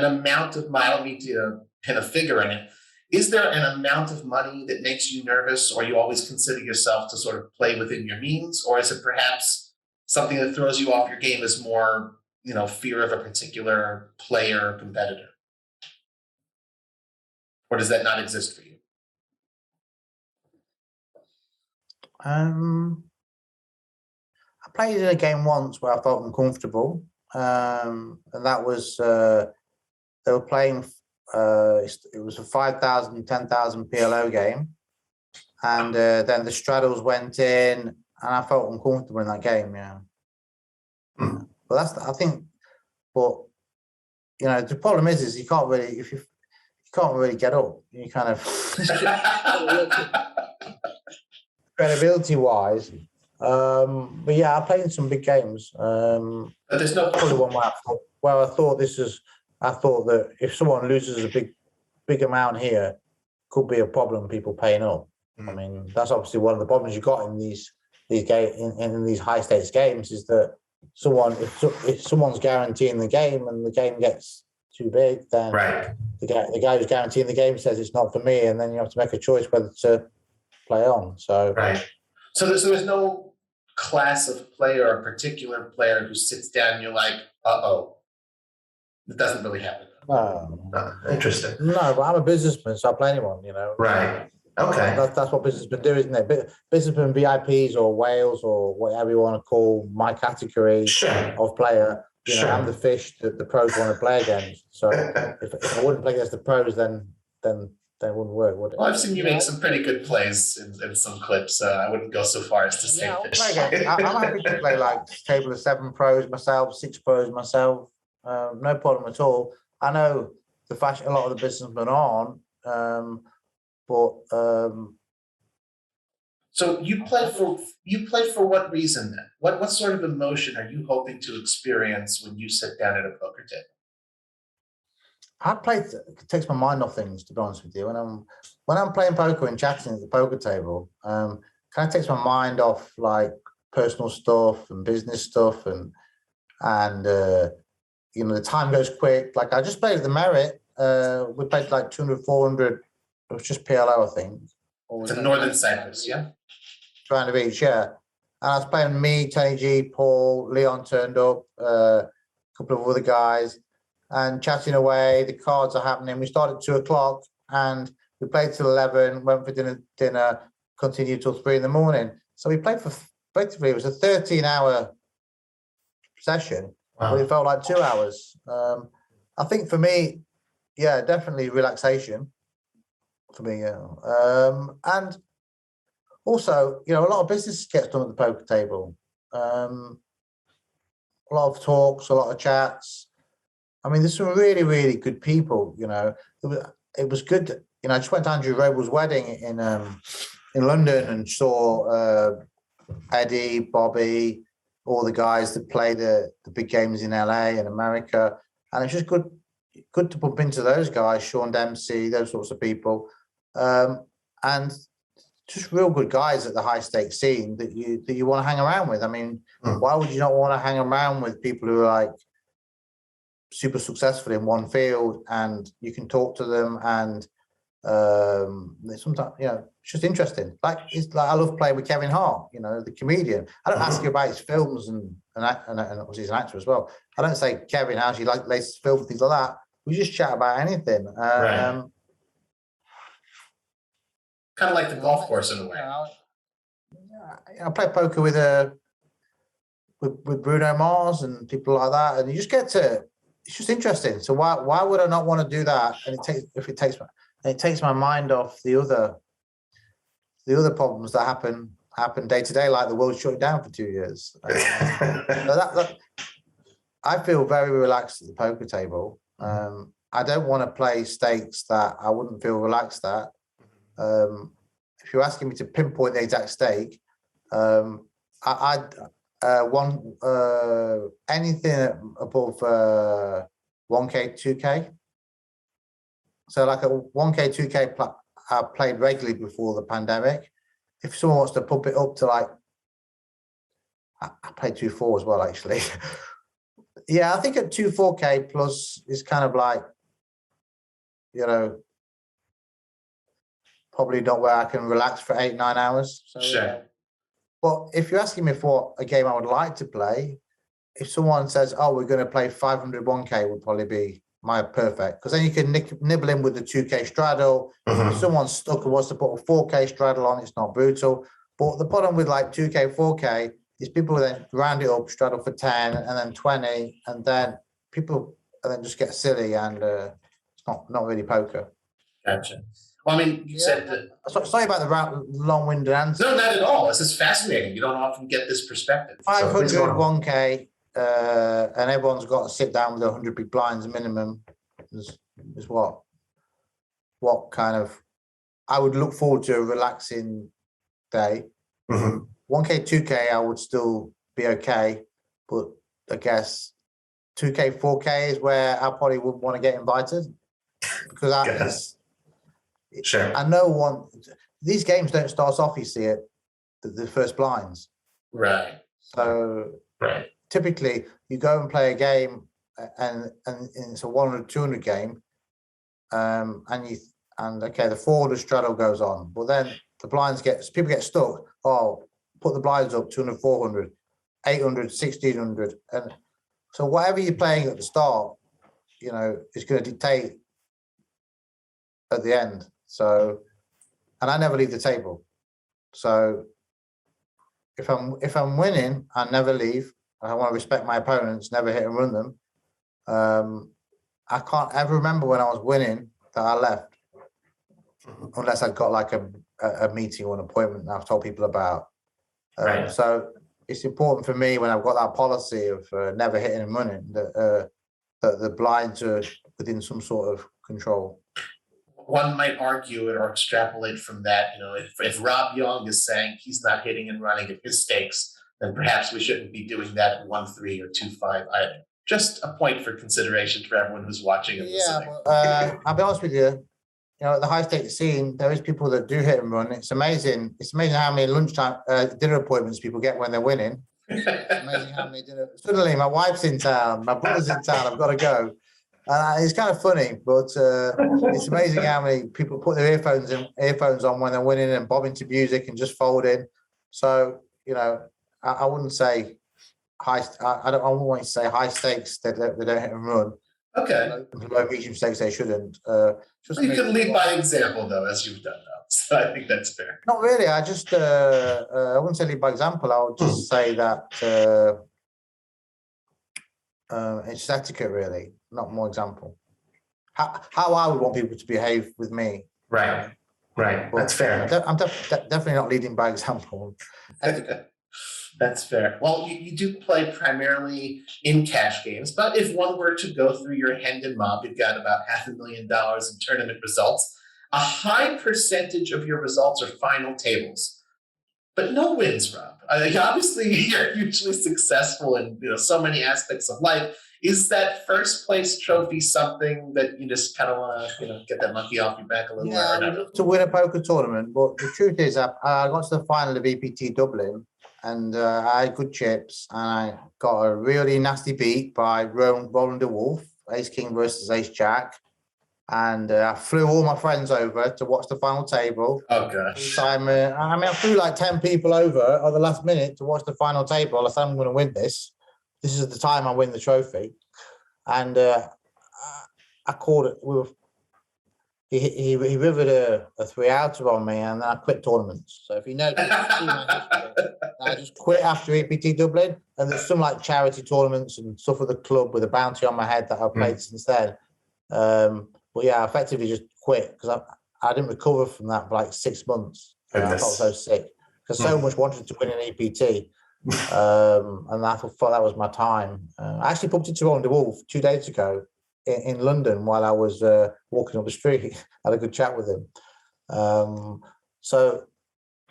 Speaker 1: amount of money? I don't need to pin a figure in it. Is there an amount of money that makes you nervous, or you always consider yourself to sort of play within your means, or is it perhaps something that throws you off your game is more, fear of a particular player or competitor? Or does that not exist for you?
Speaker 2: I played in a game once where I felt uncomfortable, and that was they were playing. It was a 5,000, 10,000 PLO game, and then the straddles went in, and I felt uncomfortable in that game. Yeah, but the problem is you can't really can't really get up. You kind of credibility wise. But yeah, I played in some big games.
Speaker 1: But there's no
Speaker 2: Probably one where I thought that if someone loses a big amount here, could be a problem. People paying up. I mean, that's obviously one of the problems you got in these these high stakes games is that if someone's guaranteeing the game and the game gets too big, then the guy who's guaranteeing the game says it's not for me, and then you have to make a choice whether to play on. So
Speaker 1: So there's no class of player or particular player who sits down and you're like, it doesn't really happen. Interesting.
Speaker 2: No, but I'm a businessman, so I play anyone,
Speaker 1: Right. Okay.
Speaker 2: That's what businessmen do, isn't it? Businessmen, VIPs or whales or whatever you want to call my category of player. I'm the fish that the pros want to play against. So if I wouldn't play against the pros, then that wouldn't work, would it?
Speaker 1: Well, I've seen you make some pretty good plays in some clips. I wouldn't go so far as to say fish.
Speaker 2: I'm happy to play like table of 7 pros myself, 6 pros myself. No problem at all. I know a lot of the businessmen aren't.
Speaker 1: So you play for what reason then? What sort of emotion are you hoping to experience when you sit down at a poker table?
Speaker 2: I play. It takes my mind off things, to be honest with you. When I'm playing poker and chatting at the poker table, kind of takes my mind off like personal stuff and business stuff, and the time goes quick. Like I just played at the Merit. We played like 200, 400. It was just PLO, I think.
Speaker 1: It's in Northern Cyprus, yeah.
Speaker 2: Trying to reach, yeah. And I was playing me, Tony G, Paul, Leon turned up, a couple of other guys, and chatting away. The cards are happening. We started at 2:00 and we played till 11, went for dinner, continued till 3 a.m. So we played for, effectively, it was a 13-hour session, but it felt like 2 hours. I think for me, yeah, definitely relaxation for me, yeah. And also, a lot of business gets done at the poker table. A lot of talks, a lot of chats. I mean, there's some really, really good people. It was good. I just went to Andrew Robel's wedding in London and saw Eddie, Bobby, all the guys that play the big games in LA and America, and it's just good to bump into those guys, Sean Dempsey, those sorts of people, and just real good guys at the high stakes scene that you want to hang around with. I mean, why would you not want to hang around with people who are like super successful in one field and you can talk to them and sometimes it's just interesting. Like I love playing with Kevin Hart, the comedian. I don't ask you about his films and obviously he's an actor as well. I don't say, Kevin, how's your latest film, things like that. We just chat about anything.
Speaker 1: Right. Kind of like the golf course in a way.
Speaker 2: I play poker with Bruno Mars and people like that, and you just get to. It's just interesting. So why would I not want to do that? And it takes my mind off the other problems that happen day to day, like the world shutting down for 2 years. I feel very relaxed at the poker table. I don't want to play stakes that I wouldn't feel relaxed at. If you're asking me to pinpoint the exact stake, I'd want anything above 1K, 2K. So like a 1K, 2K I played regularly before the pandemic. If someone wants to pump it up to like, I played 2-4 as well, actually. Yeah, I think at 2-4K plus is kind of like, probably not where I can relax for 8-9 hours. So,
Speaker 1: sure.
Speaker 2: But if you're asking me for a game I would like to play, if someone says, "Oh, we're going to play 500 1K," would probably be my perfect, because then you can nibble in with the 2K straddle. If someone's stuck and wants to put a 4K straddle on, it's not brutal. But the problem with like 2K, 4K is people then round it up, straddle for 10 and then 20, and then people just get silly, and it's not really poker.
Speaker 1: Gotcha. Well, I mean, you said that.
Speaker 2: Sorry about the long-winded answer.
Speaker 1: No, not at all. This is fascinating. You don't often get this perspective.
Speaker 2: 500 1K, and everyone's got to sit down with 100 big blinds minimum. Is what? what kind of I would look forward to a relaxing day. 1K, 2K, I would still be okay, but I guess 2K, 4K is where I probably wouldn't want to get invited because I know these games don't start off, you see, at the first blinds.
Speaker 1: Right.
Speaker 2: So typically you go and play a game and it's a 100, 200 game, and the 400 straddle goes on, but then the blinds people get stuck. Oh, put the blinds up 200, 400, 800, 1600, and so whatever you're playing at the start, is going to dictate at the end. So, and I never leave the table. So if I'm winning, I never leave. I want to respect my opponents, never hit and run them. I can't ever remember when I was winning that I left, unless I got like a meeting or an appointment that I've told people about. So it's important for me when I've got that policy of never hitting and running that the blinds are within some sort of control.
Speaker 1: One might argue it or extrapolate from that, if Rob Yong is saying he's not hitting and running at his stakes, then perhaps we shouldn't be doing that at 1-3 or 2-5 either. Just a point for consideration for everyone who's watching and listening.
Speaker 2: I'll be honest with you. At the high stakes scene, there is people that do hit and run. It's amazing. It's amazing how many lunchtime dinner appointments people get when they're winning. It's amazing how many dinner. Suddenly, my wife's in town, my brother's in town. I've got to go. It's kind of funny, but it's amazing how many people put their earphones on when they're winning and bobbing to music and just folding. So I wouldn't say high. I wouldn't want to say high stakes. They don't hit and run.
Speaker 1: Okay.
Speaker 2: Low medium stakes they shouldn't.
Speaker 1: You can lead by example, though, as you've done now. So I think that's fair.
Speaker 2: Not really. I just I wouldn't say lead by example. I would just say that it's etiquette, really, not more example. How I would want people to behave with me.
Speaker 1: Right. But that's fair.
Speaker 2: I'm definitely not leading by example.
Speaker 1: That's fair. Well, you do play primarily in cash games, but if one were to go through your Hendon mob, you've got about $500,000 in tournament results. A high percentage of your results are final tables, but no wins, Rob. Obviously, you're hugely successful in so many aspects of life. Is that first place trophy something that you just kind of want to get that monkey off your back a little?
Speaker 2: Yeah, I would love to win a poker tournament, but the truth is, I got to the final of VPT Dublin. And I had good chips, and I got a really nasty beat by Roland de Wolf, Ace King versus Ace Jack. And I flew all my friends over to watch the final table.
Speaker 1: Oh, gosh.
Speaker 2: I flew like 10 people over at the last minute to watch the final table. I said, I'm going to win this. This is the time I win the trophy. And I called it. He rivered a 3-outer on me, and then I quit tournaments. So if you know, I just quit after EPT Dublin, and there's some like charity tournaments and stuff with the club with a bounty on my head that I've played since then. But yeah, I effectively just quit because I didn't recover from that for like 6 months. I felt so sick because so much wanted to win an EPT, and I thought that was my time. I actually bumped into Roland de Wolf 2 days ago in London while I was walking up the street. I had a good chat with him. So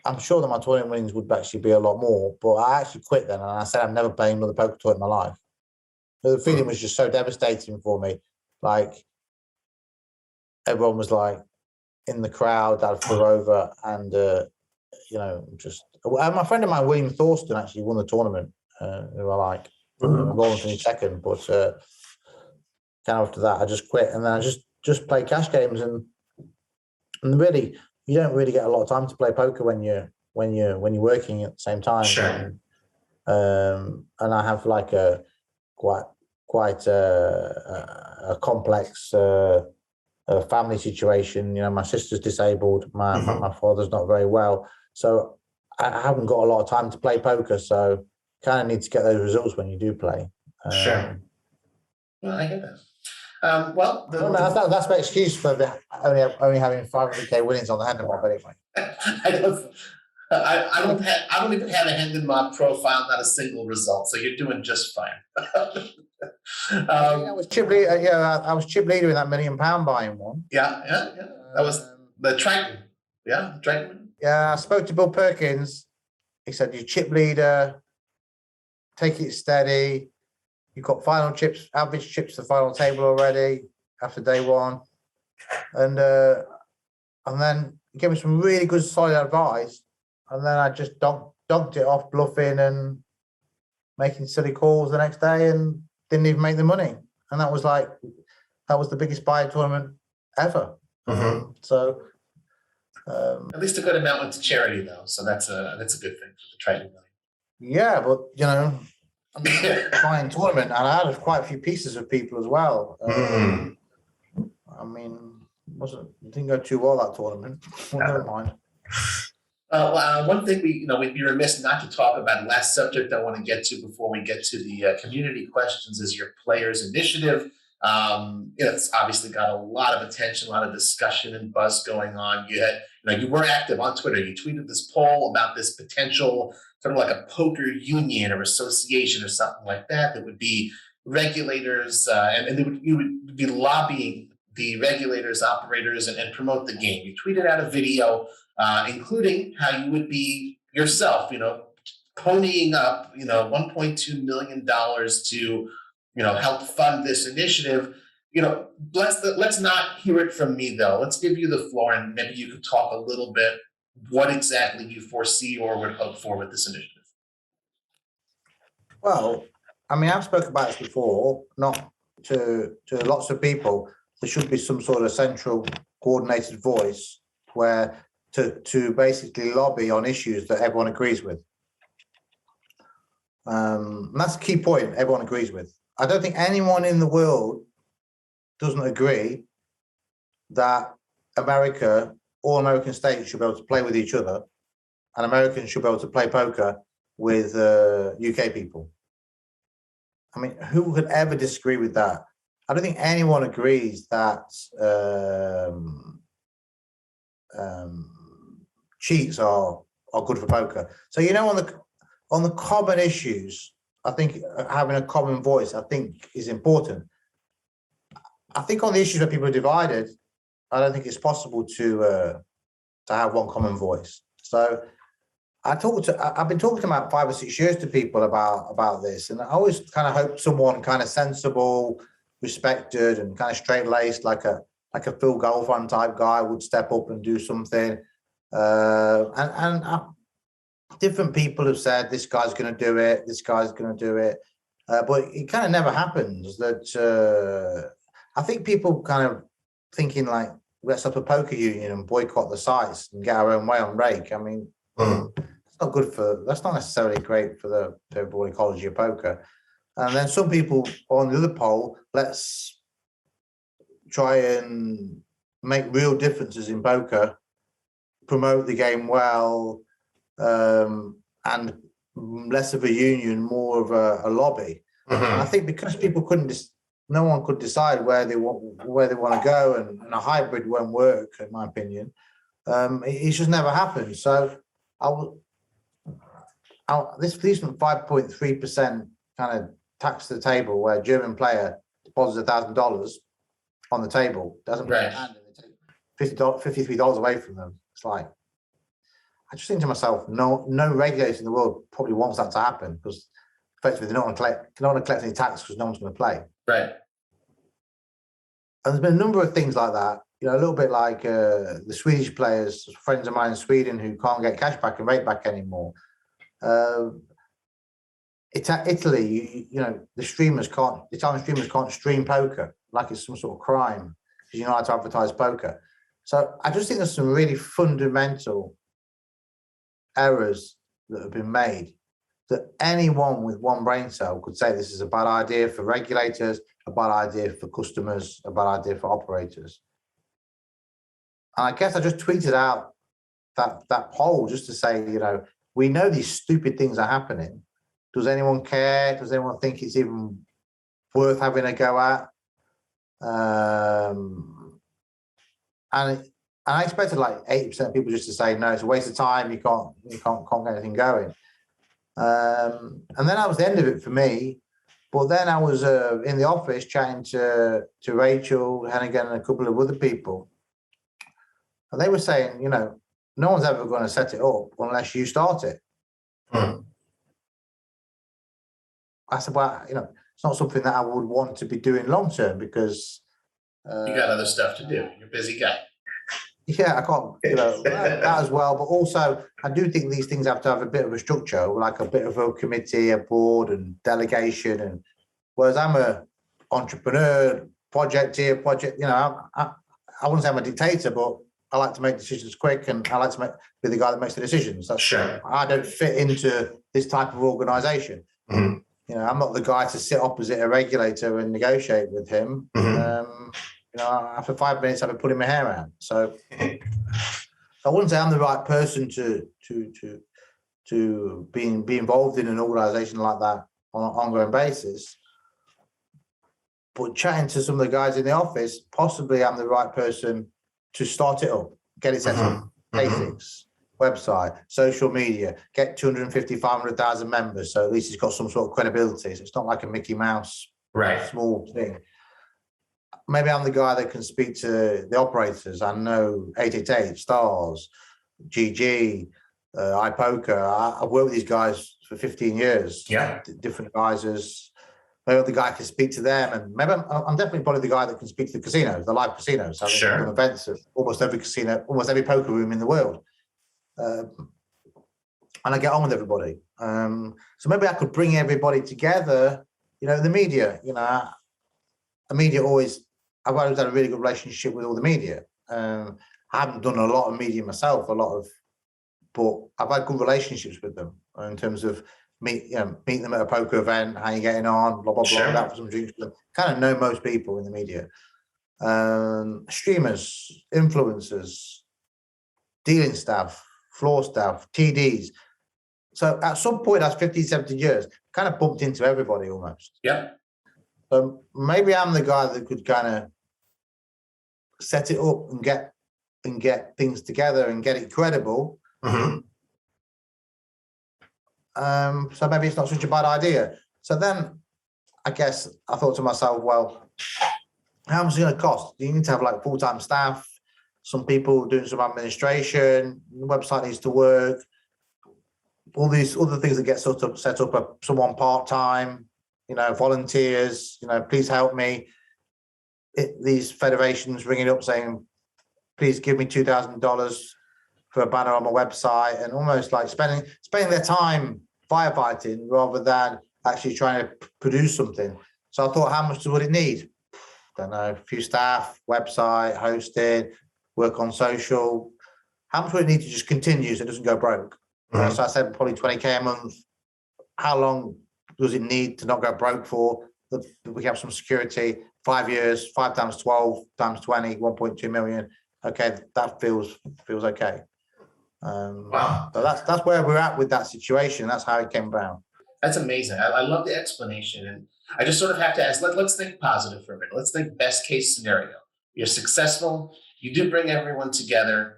Speaker 2: I'm sure that my tournament winnings would actually be a lot more, but I actually quit then, and I said I'm never playing another poker tour in my life. The feeling was just so devastating for me. Like everyone was like in the crowd that I flew over, and and my friend of mine, William Thorston, actually won the tournament. Who I like. Roland finished second, but kind of after that I just quit, and then I just play cash games, and really you don't really get a lot of time to play poker when you're working at the same time.
Speaker 1: Sure.
Speaker 2: And I have like a quite a complex family situation. My sister's disabled, my father's not very well, so I haven't got a lot of time to play poker. So kind of need to get those results when you do play.
Speaker 1: Sure. Well, I get that.
Speaker 2: That's my excuse for only having 500k winnings on the Hendon mob anyway.
Speaker 1: I don't even have a Hendon mob profile, not a single result. So you're doing just fine.
Speaker 2: I was chip leader. I was chip leader in that £1 million buying one.
Speaker 1: Yeah. That was the Triton. Yeah, Triton.
Speaker 2: Yeah, I spoke to Bill Perkins. He said, "You chip leader, take it steady. You've got final chips, average chips to the final table already after day one." And then he gave me some really good solid advice. And then I just dogged it off, bluffing and making silly calls the next day, and didn't even make the money. And that was the biggest buy tournament ever. So
Speaker 1: at least a good amount went to charity, though. So that's a good thing for the Triton.
Speaker 2: Yeah, but buying tournament, and I had quite a few pieces of people as well. I mean, didn't go too well that tournament. Well, never mind.
Speaker 1: One thing we'd be remiss not to talk about. Last subject I want to get to before we get to the community questions is your players initiative. It's obviously got a lot of attention, a lot of discussion and buzz going on. You were active on Twitter. You tweeted this poll about this potential sort of like a poker union or association or something like that. That would be regulators, and you would be lobbying the regulators, operators, and promote the game. You tweeted out a video, including how you would be yourself, ponying up, $1.2 million to, help fund this initiative. Let's not hear it from me, though. Let's give you the floor, and maybe you could talk a little bit what exactly you foresee or would hope for with this initiative.
Speaker 2: Well, I mean, I've spoken about this before, not to lots of people. There should be some sort of central coordinated voice where to basically lobby on issues that everyone agrees with. And that's the key point, everyone agrees with. I don't think anyone in the world doesn't agree that all American states should be able to play with each other, and Americans should be able to play poker with UK people. I mean, who could ever disagree with that? I don't think anyone agrees that cheats are good for poker. So on the common issues, I think having a common voice, I think, is important. I think on the issues where people are divided, I don't think it's possible to have one common voice. So I've been talking about 5 or 6 years to people about this, and I always kind of hope someone kind of sensible, respected, and kind of straight-laced, like a Phil Gelfand type guy would step up and do something. Different people have said this guy's going to do it, this guy's going to do it, but it kind of never happens. That I think people kind of thinking like, let's up a poker union and boycott the sites and get our own way on rake. I mean, that's not necessarily great for the overall ecology of poker. And then some people on the other pole, let's try and make real differences in poker, promote the game well, and less of a union, more of a lobby. And I think because people no one could decide where they want to go, and a hybrid won't work, in my opinion. It's just never happened. So this 5.3% kind of tax to the table, where a German player deposits $1,000 on the table, doesn't put their hand in, they take $53 away from them. It's like, I just think to myself, no regulator in the world probably wants that to happen, because effectively they don't want to collect any tax because no one's going to play.
Speaker 1: Right.
Speaker 2: And there's been a number of things like that, a little bit like the Swedish players, friends of mine in Sweden who can't get cash back and rate back anymore. Italy, the Italian streamers can't stream poker like it's some sort of crime because you're not allowed to advertise poker. So I just think there's some really fundamental errors that have been made that anyone with one brain cell could say this is a bad idea for regulators, a bad idea for customers, a bad idea for operators. And I guess I just tweeted out that poll just to say, we know these stupid things are happening. Does anyone care? Does anyone think it's even worth having a go at? And I expected like 80% of people just to say, no, it's a waste of time. You can't get anything going. And then that was the end of it for me. But then I was in the office chatting to Rachel Hennigan and a couple of other people. And they were saying, no one's ever going to set it up unless you start it. I said, well, it's not something that I would want to be doing long term because
Speaker 1: you got other stuff to do. You're a busy guy.
Speaker 2: Yeah, I can't, that as well. But also, I do think these things have to have a bit of a structure, like a bit of a committee, a board, and delegation. And whereas I'm a entrepreneur, project here, project, I wouldn't say I'm a dictator, but I like to make decisions quick, and I like to be the guy that makes the decisions. That's
Speaker 1: sure.
Speaker 2: I don't fit into this type of organisation.
Speaker 1: Mm-hmm.
Speaker 2: I'm not the guy to sit opposite a regulator and negotiate with him.
Speaker 1: Mm-hmm.
Speaker 2: After 5 minutes, I've been pulling my hair out. So I wouldn't say I'm the right person to be involved in an organisation like that on an ongoing basis. But chatting to some of the guys in the office, possibly I'm the right person to start it up, get it set up, basics, website, social media, get 250, 500,000 members. So at least it's got some sort of credibility. So it's not like a Mickey Mouse small thing. Maybe I'm the guy that can speak to the operators. I know 888, Stars, GG, iPoker. I've worked with these guys for 15 years.
Speaker 1: Yeah.
Speaker 2: Different advisors. Maybe the guy can speak to them. And maybe I'm definitely probably the guy that can speak to the casinos, the live casinos. I've done events at almost every casino, almost every poker room in the world. And I get on with everybody. So maybe I could bring everybody together, the media, the media I've always had a really good relationship with all the media. I haven't done a lot of media myself, but I've had good relationships with them in terms of meet them at a poker event, how you getting on, blah, blah, blah, out for some drinks. Kind of know most people in the media. Streamers, influencers, dealing staff, floor staff, TDs. So at some point, that's 15, 17 years, kind of bumped into everybody almost.
Speaker 1: Yeah.
Speaker 2: So maybe I'm the guy that could kind of set it up and get things together and get it credible. So maybe it's not such a bad idea. So then I guess I thought to myself, well, how much is it going to cost? You need to have like full-time staff, some people doing some administration, the website needs to work, all these other things that get set up, someone part-time, volunteers, please help me. These federations ringing up saying, please give me $2,000 for a banner on my website, and almost like spending their time firefighting rather than actually trying to produce something. So I thought, how much would it need? I don't know, a few staff, website, hosting, work on social. How much would it need to just continue so it doesn't go broke? So I said probably 20K a month. How long does it need to not go broke for? We have some security, 5 years, 5 times 12 times 20, 1.2 million. Okay, that feels okay.
Speaker 1: Wow.
Speaker 2: So that's where we're at with that situation. That's how it came about.
Speaker 1: That's amazing. I love the explanation. And I just sort of have to ask, let's think positive for a minute. Let's think best case scenario. You're successful. You do bring everyone together.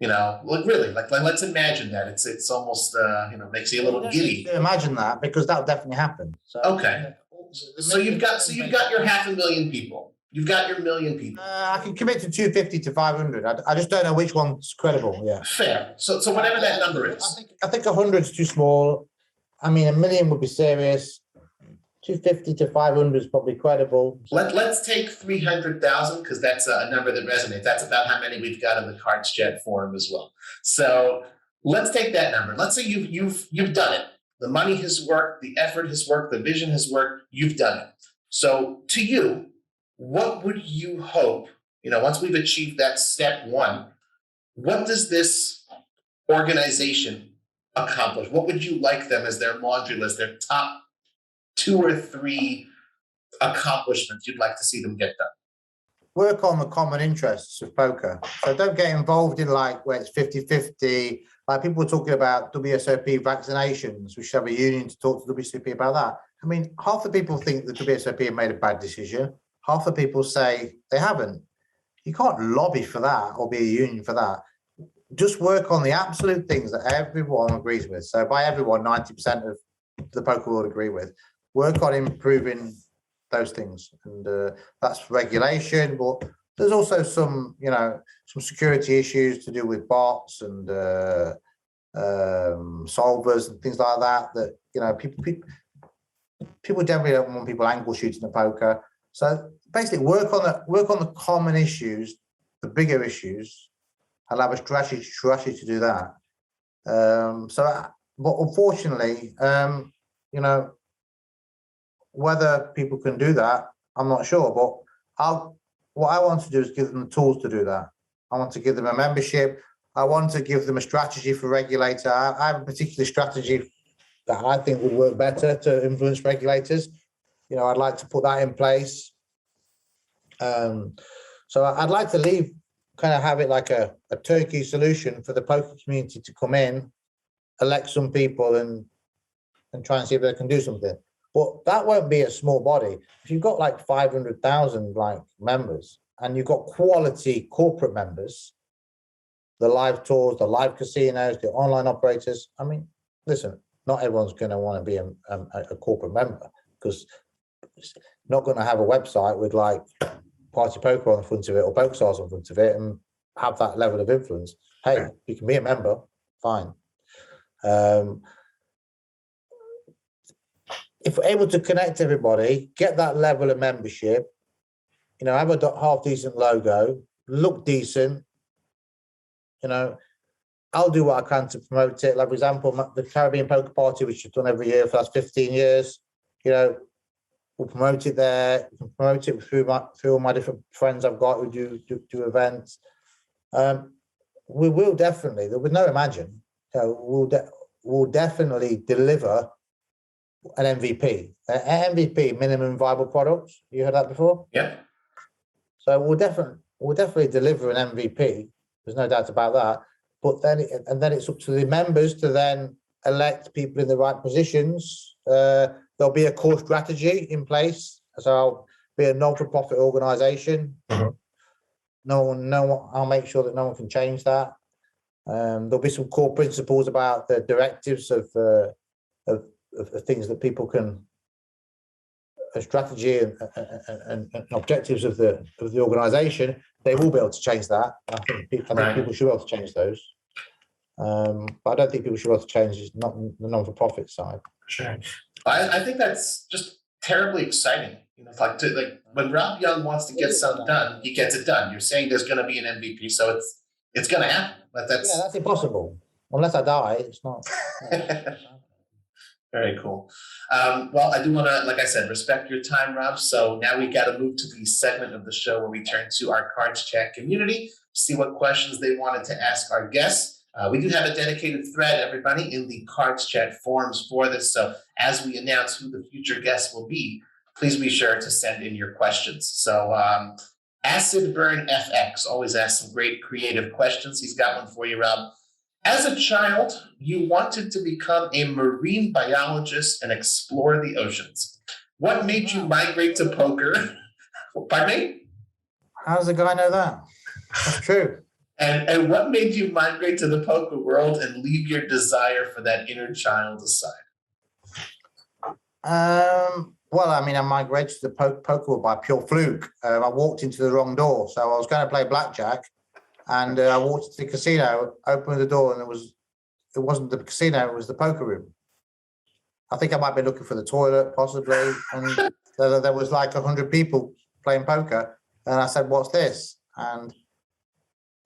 Speaker 1: Really, let's imagine that. It's almost, makes you a little giddy.
Speaker 2: Imagine that, because that'll definitely happen. So,
Speaker 1: okay. So you've got your 500,000 people. You've got your 1,000,000 people.
Speaker 2: I can commit to 250 to 500. I just don't know which one's credible. Yeah.
Speaker 1: Fair. So whatever that number is.
Speaker 2: I think 100 is too small. I mean, 1 million would be serious. 250 to 500 is probably credible.
Speaker 1: Let's take 300,000 because that's a number that resonates. That's about how many we've got in the CardsChat forum as well. So let's take that number. Let's say you've done it. The money has worked, the effort has worked, the vision has worked. You've done it. So to you, what would you hope? Once we've achieved that step one, what does this organization accomplish? What would you like them as their laundry list, their top 2 or 3 accomplishments you'd like to see them get done?
Speaker 2: Work on the common interests of poker. So don't get involved in where it's 50-50. Like people were talking about WSOP vaccinations. We should have a union to talk to WSOP about that. I mean, half the people think the WSOP have made a bad decision. Half the people say they haven't. You can't lobby for that or be a union for that. Just work on the absolute things that everyone agrees with. So by everyone, 90% of the poker world agree with. Work on improving those things, and that's regulation. But There's also some, some security issues to do with bots and solvers and things like that. People generally don't want people angle shooting at poker. So basically, work on the common issues, the bigger issues. I'll have a strategy to do that. But unfortunately, whether people can do that, I'm not sure. But what I want to do is give them the tools to do that. I want to give them a membership. I want to give them a strategy for regulator. I have a particular strategy that I think would work better to influence regulators. I'd like to put that in place. So I'd like to have it like a turnkey solution for the poker community to come in, elect some people and try and see if they can do something. But that won't be a small body. If you've got like 500,000 members and you've got quality corporate members, the live tours, the live casinos, the online operators. I mean, listen, not everyone's going to want to be a corporate member because it's not going to have a website with like Party Poker on the front of it or PokerStars on the front of it and have that level of influence. Hey, you can be a member, fine. If we're able to connect everybody, get that level of membership, have a half decent logo, look decent, I'll do what I can to promote it. Like, for example, the Caribbean Poker Party, which I've done every year for the last 15 years, we'll promote it there. We can promote it through all my different friends I've got who do events. We will definitely, with no imagine, we'll definitely deliver an MVP. An MVP, minimum viable product. You heard that before?
Speaker 1: Yeah.
Speaker 2: So we'll definitely deliver an MVP. There's no doubt about that. But then it's up to the members to then elect people in the right positions. There'll be a core strategy in place. So I'll be a non-for-profit organisation. Mm-hmm. I'll make sure that no one can change that. There'll be some core principles about the directives of things that people can, a strategy and objectives of the organisation. They will be able to change that. I think people should be able to change those. But I don't think people should be able to change not the non-for-profit side.
Speaker 1: Sure. I think that's just terribly exciting. When Rob Yong wants to get something done, he gets it done. You're saying there's going to be an MVP, so it's going to happen. But
Speaker 2: that's impossible. Unless I die, it's not.
Speaker 1: Very cool. Well, I do want to, like I said, respect your time, Rob. So now we got to move to the segment of the show where we turn to our Cards Chat community, see what questions they wanted to ask our guests. We do have a dedicated thread, everybody, in the Cards Chat forums for this. So as we announce who the future guests will be, please be sure to send in your questions. So Acid Burn FX always asks some great creative questions. He's got one for you, Rob. As a child, you wanted to become a marine biologist and explore the oceans. What made you migrate to poker? Pardon me?
Speaker 2: How does the guy know that? That's true.
Speaker 1: And what made you migrate to the poker world and leave your desire for that inner child aside?
Speaker 2: Well, I mean, I migrated to the poker world by pure fluke. I walked into the wrong door. So I was going to play blackjack. And I walked to the casino, opened the door, and it wasn't the casino, it was the poker room. I think I might be looking for the toilet, possibly. And there was like 100 people playing poker. And I said, "What's this?" And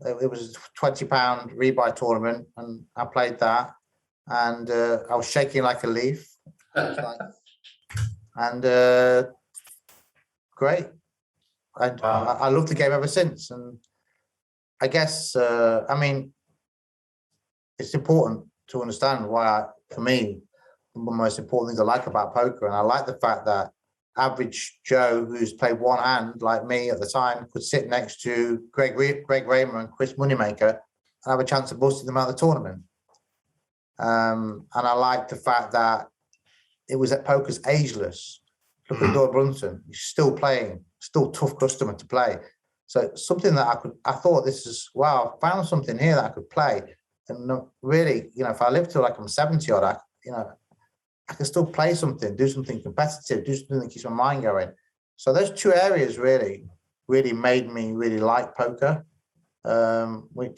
Speaker 2: it was a £20 rebuy tournament. And I played that. And I was shaking like a leaf. Great. And I loved the game ever since. And I guess, it's important to understand why, for me, one of the most important things I like about poker, and I like the fact that average Joe who's played one hand, like me at the time, could sit next to Greg Raymer and Chris Moneymaker and have a chance of busting them out of the tournament. And I like the fact that it was that poker's ageless. Look at Doyle Brunson, he's still playing, still tough customer to play. So something that I thought I found something here that I could play. And really, if I live till like I'm 70 odd, I can still play something, do something competitive, do something that keeps my mind going. So those two areas really really made me really like poker. But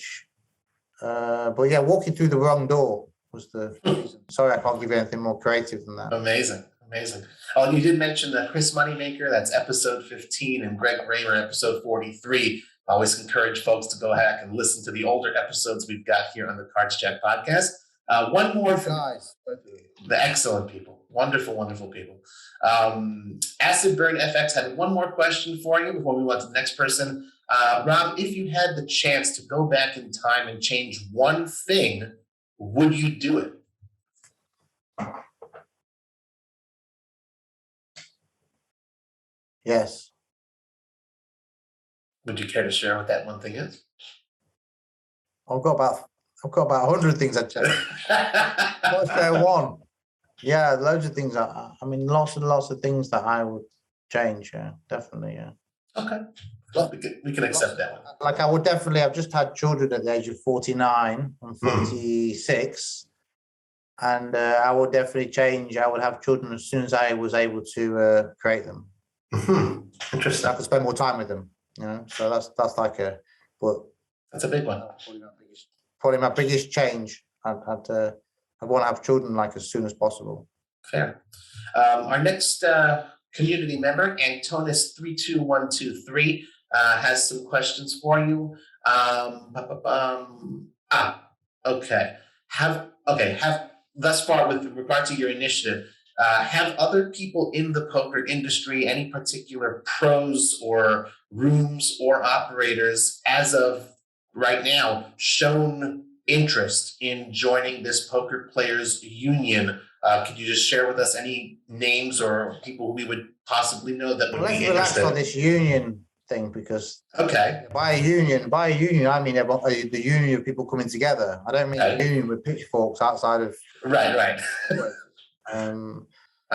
Speaker 2: yeah, walking through the wrong door was the reason. Sorry, I can't give you anything more creative than that.
Speaker 1: Amazing. Oh, and you did mention Chris Moneymaker. That's episode 15, and Greg Raymer, episode 43. I always encourage folks to go back and listen to the older episodes we've got here on the Cards Chat podcast. One more from
Speaker 2: guys.
Speaker 1: the excellent people, wonderful people. Acid Burn FX had one more question for you before we went to the next person. Rob, if you had the chance to go back in time and change one thing, would you do it?
Speaker 2: Yes.
Speaker 1: Would you care to share what that one thing is?
Speaker 2: I've got about 100 things I'd change. Let's say one. Yeah, loads of things. I mean, lots and lots of things that I would change. Yeah, definitely. Yeah.
Speaker 1: Okay. Well, we can accept that one.
Speaker 2: Like I would definitely. I've just had children at the age of 49 and 46, and I would definitely change. I would have children as soon as I was able to create them.
Speaker 1: Interesting.
Speaker 2: I could spend more time with them. You know, so that's like a. But
Speaker 1: that's a big one.
Speaker 2: Probably my biggest change. I want to have children like as soon as possible.
Speaker 1: Fair. Our next community member, Antonis32123, has some questions for you. Okay. Have thus far with regard to your initiative, have other people in the poker industry, any particular pros or rooms or operators as of right now shown interest in joining this poker players union? Could you just share with us any names or people who we would possibly know that would be interested?
Speaker 2: Let's relax on this union thing because by a union, I mean the union of people coming together. I don't mean a union with pitchforks outside of.
Speaker 1: Right. I'm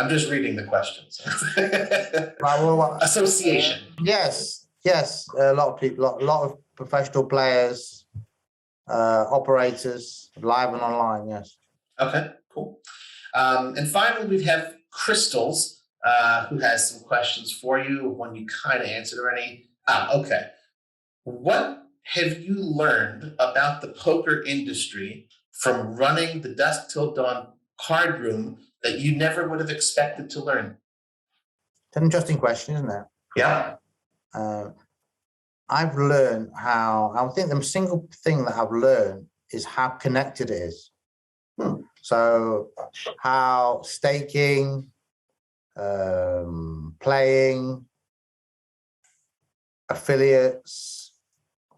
Speaker 1: just reading the questions. Association.
Speaker 2: Yes. A lot of people, a lot of professional players, operators, live and online. Yes.
Speaker 1: Okay. Cool. And finally, we have Crystals, who has some questions for you. One you kind of answered already. Okay. What have you learned about the poker industry from running the Dusk Till Dawn card room that you never would have expected to learn?
Speaker 2: It's an interesting question, isn't it?
Speaker 1: Yeah.
Speaker 2: I've learned how, I think the single thing that I've learned is how connected it is. So how staking, playing, affiliates,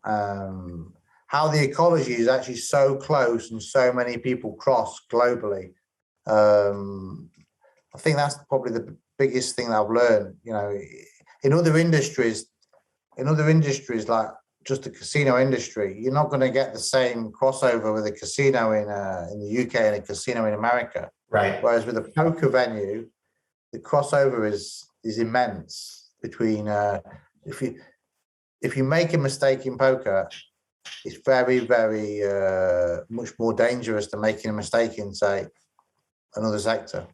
Speaker 2: how the ecology is actually so close and so many people cross globally. I think that's probably the biggest thing that I've learned. You know, in other industries like just the casino industry, you're not going to get the same crossover with a casino in the UK and a casino in America.
Speaker 1: Right.
Speaker 2: Whereas with a poker venue, the crossover is immense between. If you make a mistake in poker, it's very, very much more dangerous than making a mistake in, say, another sector.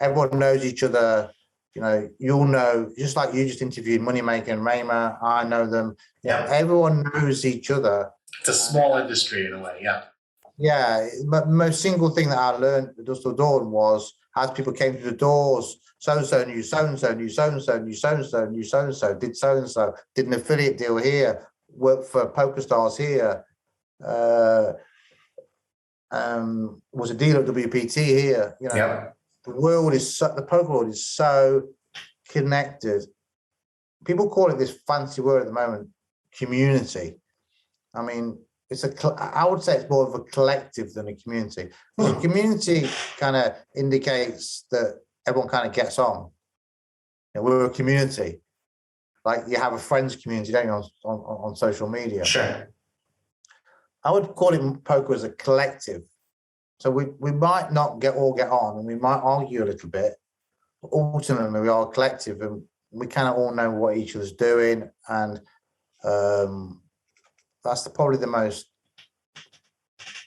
Speaker 2: Everyone knows each other. You know, you'll know, just like you just interviewed Moneymaker and Raymer, I know them.
Speaker 1: Yeah.
Speaker 2: Everyone knows each other.
Speaker 1: It's a small industry in a way, yeah.
Speaker 2: Yeah, but the most single thing that I learned at Dusk Till Dawn was as people came through the doors, so-and-so knew so-and-so, knew so-and-so, knew so-and-so, knew so-and-so, did so-and-so, did an affiliate deal here, worked for Poker Stars here, was a dealer at WPT here. You know,
Speaker 1: yeah.
Speaker 2: The poker world is so connected. People call it this fancy word at the moment, community. I mean, I would say it's more of a collective than a community. The community kind of indicates that everyone kind of gets on. You know, we're a community. Like you have a friends community, don't you, on social media?
Speaker 1: Sure.
Speaker 2: I would call it poker as a collective. So we might not all get on and we might argue a little bit, but ultimately we are a collective and we kind of all know what each other's doing. And that's probably the most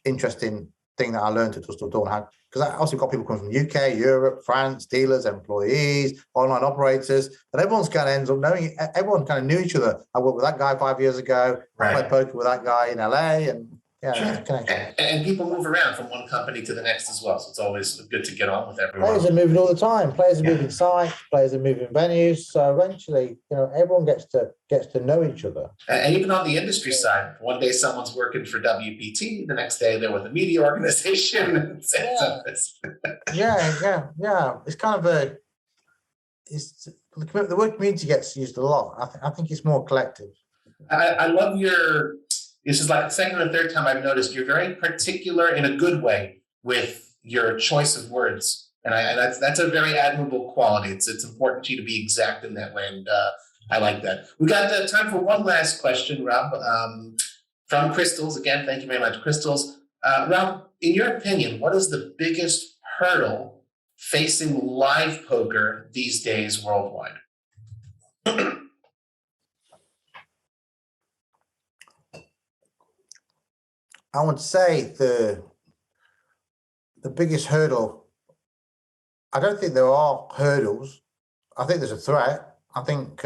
Speaker 2: interesting thing that I learned at Dusk Till Dawn, because I also got people coming from UK, Europe, France, dealers, employees, online operators, and everyone's kind of ends up knowing. Everyone kind of knew each other. I worked with that guy 5 years ago. I played poker with that guy in LA, and it's a connection.
Speaker 1: And people move around from one company to the next as well, so it's always good to get on with everyone.
Speaker 2: Players are moving all the time. Players are moving sites. Players are moving venues. So eventually, everyone gets to know each other.
Speaker 1: And even on the industry side, one day someone's working for WPT, the next day they're with a media organization.
Speaker 2: Yeah. It's kind of the word community gets used a lot. I think it's more collective.
Speaker 1: I love your. This is like the second or third time I've noticed you're very particular in a good way with your choice of words, and that's a very admirable quality. It's important to you to be exact in that way, and I like that. We got time for one last question, Rob, from Crystals. Again, thank you very much, Crystals. Rob, in your opinion, what is the biggest hurdle facing live poker these days worldwide?
Speaker 2: I would say the biggest hurdle, I don't think there are hurdles. I think there's a threat. I think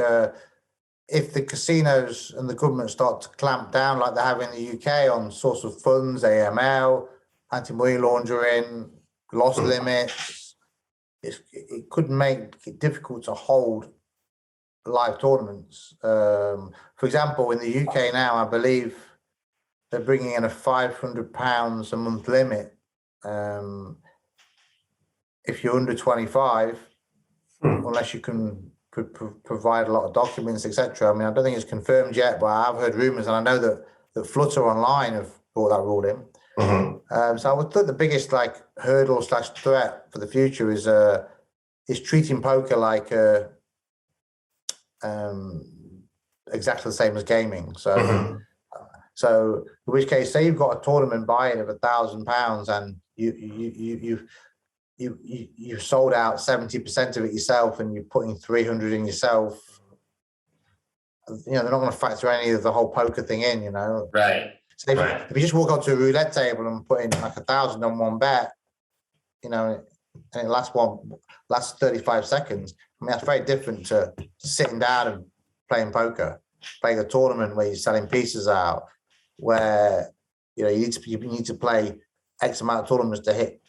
Speaker 2: if the casinos and the government start to clamp down like they have in the UK on source of funds, AML, anti-money laundering, loss limits, it could make it difficult to hold live tournaments. For example, in the UK now, I believe they're bringing in a £500 a month limit. If you're under 25, unless you can provide a lot of documents, etc. I mean, I don't think it's confirmed yet, but I've heard rumours, and I know that Flutter Online have brought that rule in. So I would think the biggest hurdle / threat for the future is treating poker like exactly the same as gaming. So in which case, say you've got a tournament buy-in of £1,000 and you've sold out 70% of it yourself, and you're putting 300 in yourself. They're not going to factor any of the whole poker thing in.
Speaker 1: Right.
Speaker 2: So if you just walk onto a roulette table and put in 1,000 on one bet, and it lasts 35 seconds. I mean, that's very different to sitting down and playing poker, playing a tournament where you're selling pieces out, where you need to play X amount of tournaments to hit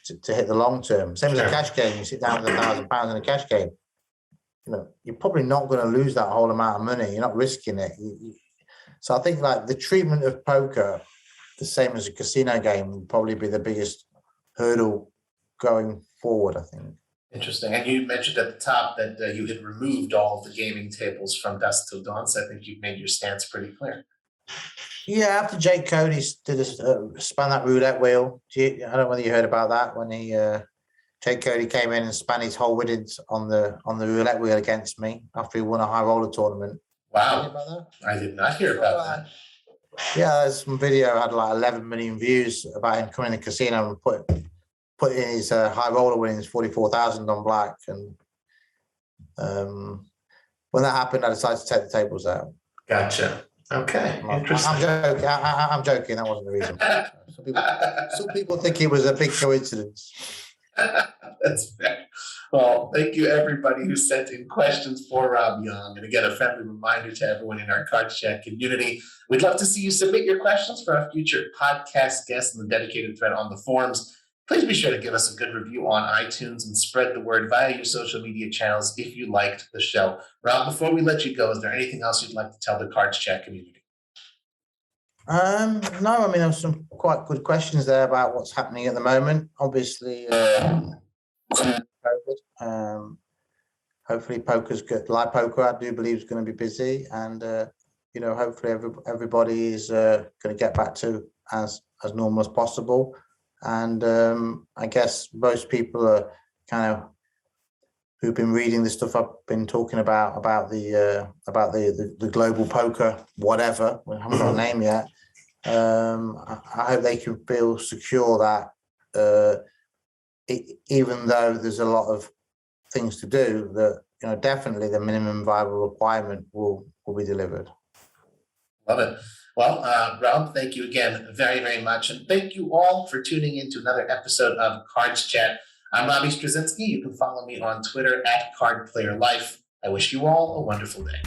Speaker 2: the long term. Same as a cash game. You sit down with £1,000 in a cash game. You're probably not going to lose that whole amount of money. You're not risking it. So I think the treatment of poker, the same as a casino game, would probably be the biggest hurdle going forward, I think.
Speaker 1: Interesting. And you mentioned at the top that you had removed all of the gaming tables from Dusk Till Dawn, so I think you've made your stance pretty clear.
Speaker 2: Yeah, after Jake Cody spun that roulette wheel. I don't know whether you heard about that, when Jake Cody came in and span his whole winnings on the roulette wheel against me after he won a high roller tournament.
Speaker 1: Wow. I did not hear about that.
Speaker 2: Yeah, there's some video had 11 million views about him coming in the casino and put in his high roller winnings, 44,000 on black. And when that happened, I decided to take the tables out.
Speaker 1: Gotcha. Okay. Interesting.
Speaker 2: I'm joking. That wasn't the reason. Some people think it was a big coincidence.
Speaker 1: That's fair. Well, thank you everybody who sent in questions for Rob Yong. And again, a friendly reminder to everyone in our CardsChat community. We'd love to see you submit your questions for our future podcast guests in the dedicated thread on the forums. Please be sure to give us a good review on iTunes and spread the word via your social media channels if you liked the show. Rob, before we let you go, is there anything else you'd like to tell the CardsChat community?
Speaker 2: No, I mean, there's some quite good questions there about what's happening at the moment. Obviously, hopefully poker's good. Live poker, I do believe, is going to be busy, and hopefully everybody is going to get back to as normal as possible. And I guess most people are kind of who've been reading the stuff I've been talking about the global poker, whatever. We haven't got a name yet. I hope they can feel secure that even though there's a lot of things to do, that definitely the minimum viable requirement will be delivered.
Speaker 1: Love it. Well, Rob, thank you again very, very much. And thank you all for tuning in to another episode of Cards Chat. I'm Robbie Straczynski. You can follow me on Twitter at CardPlayerLife. I wish you all a wonderful day.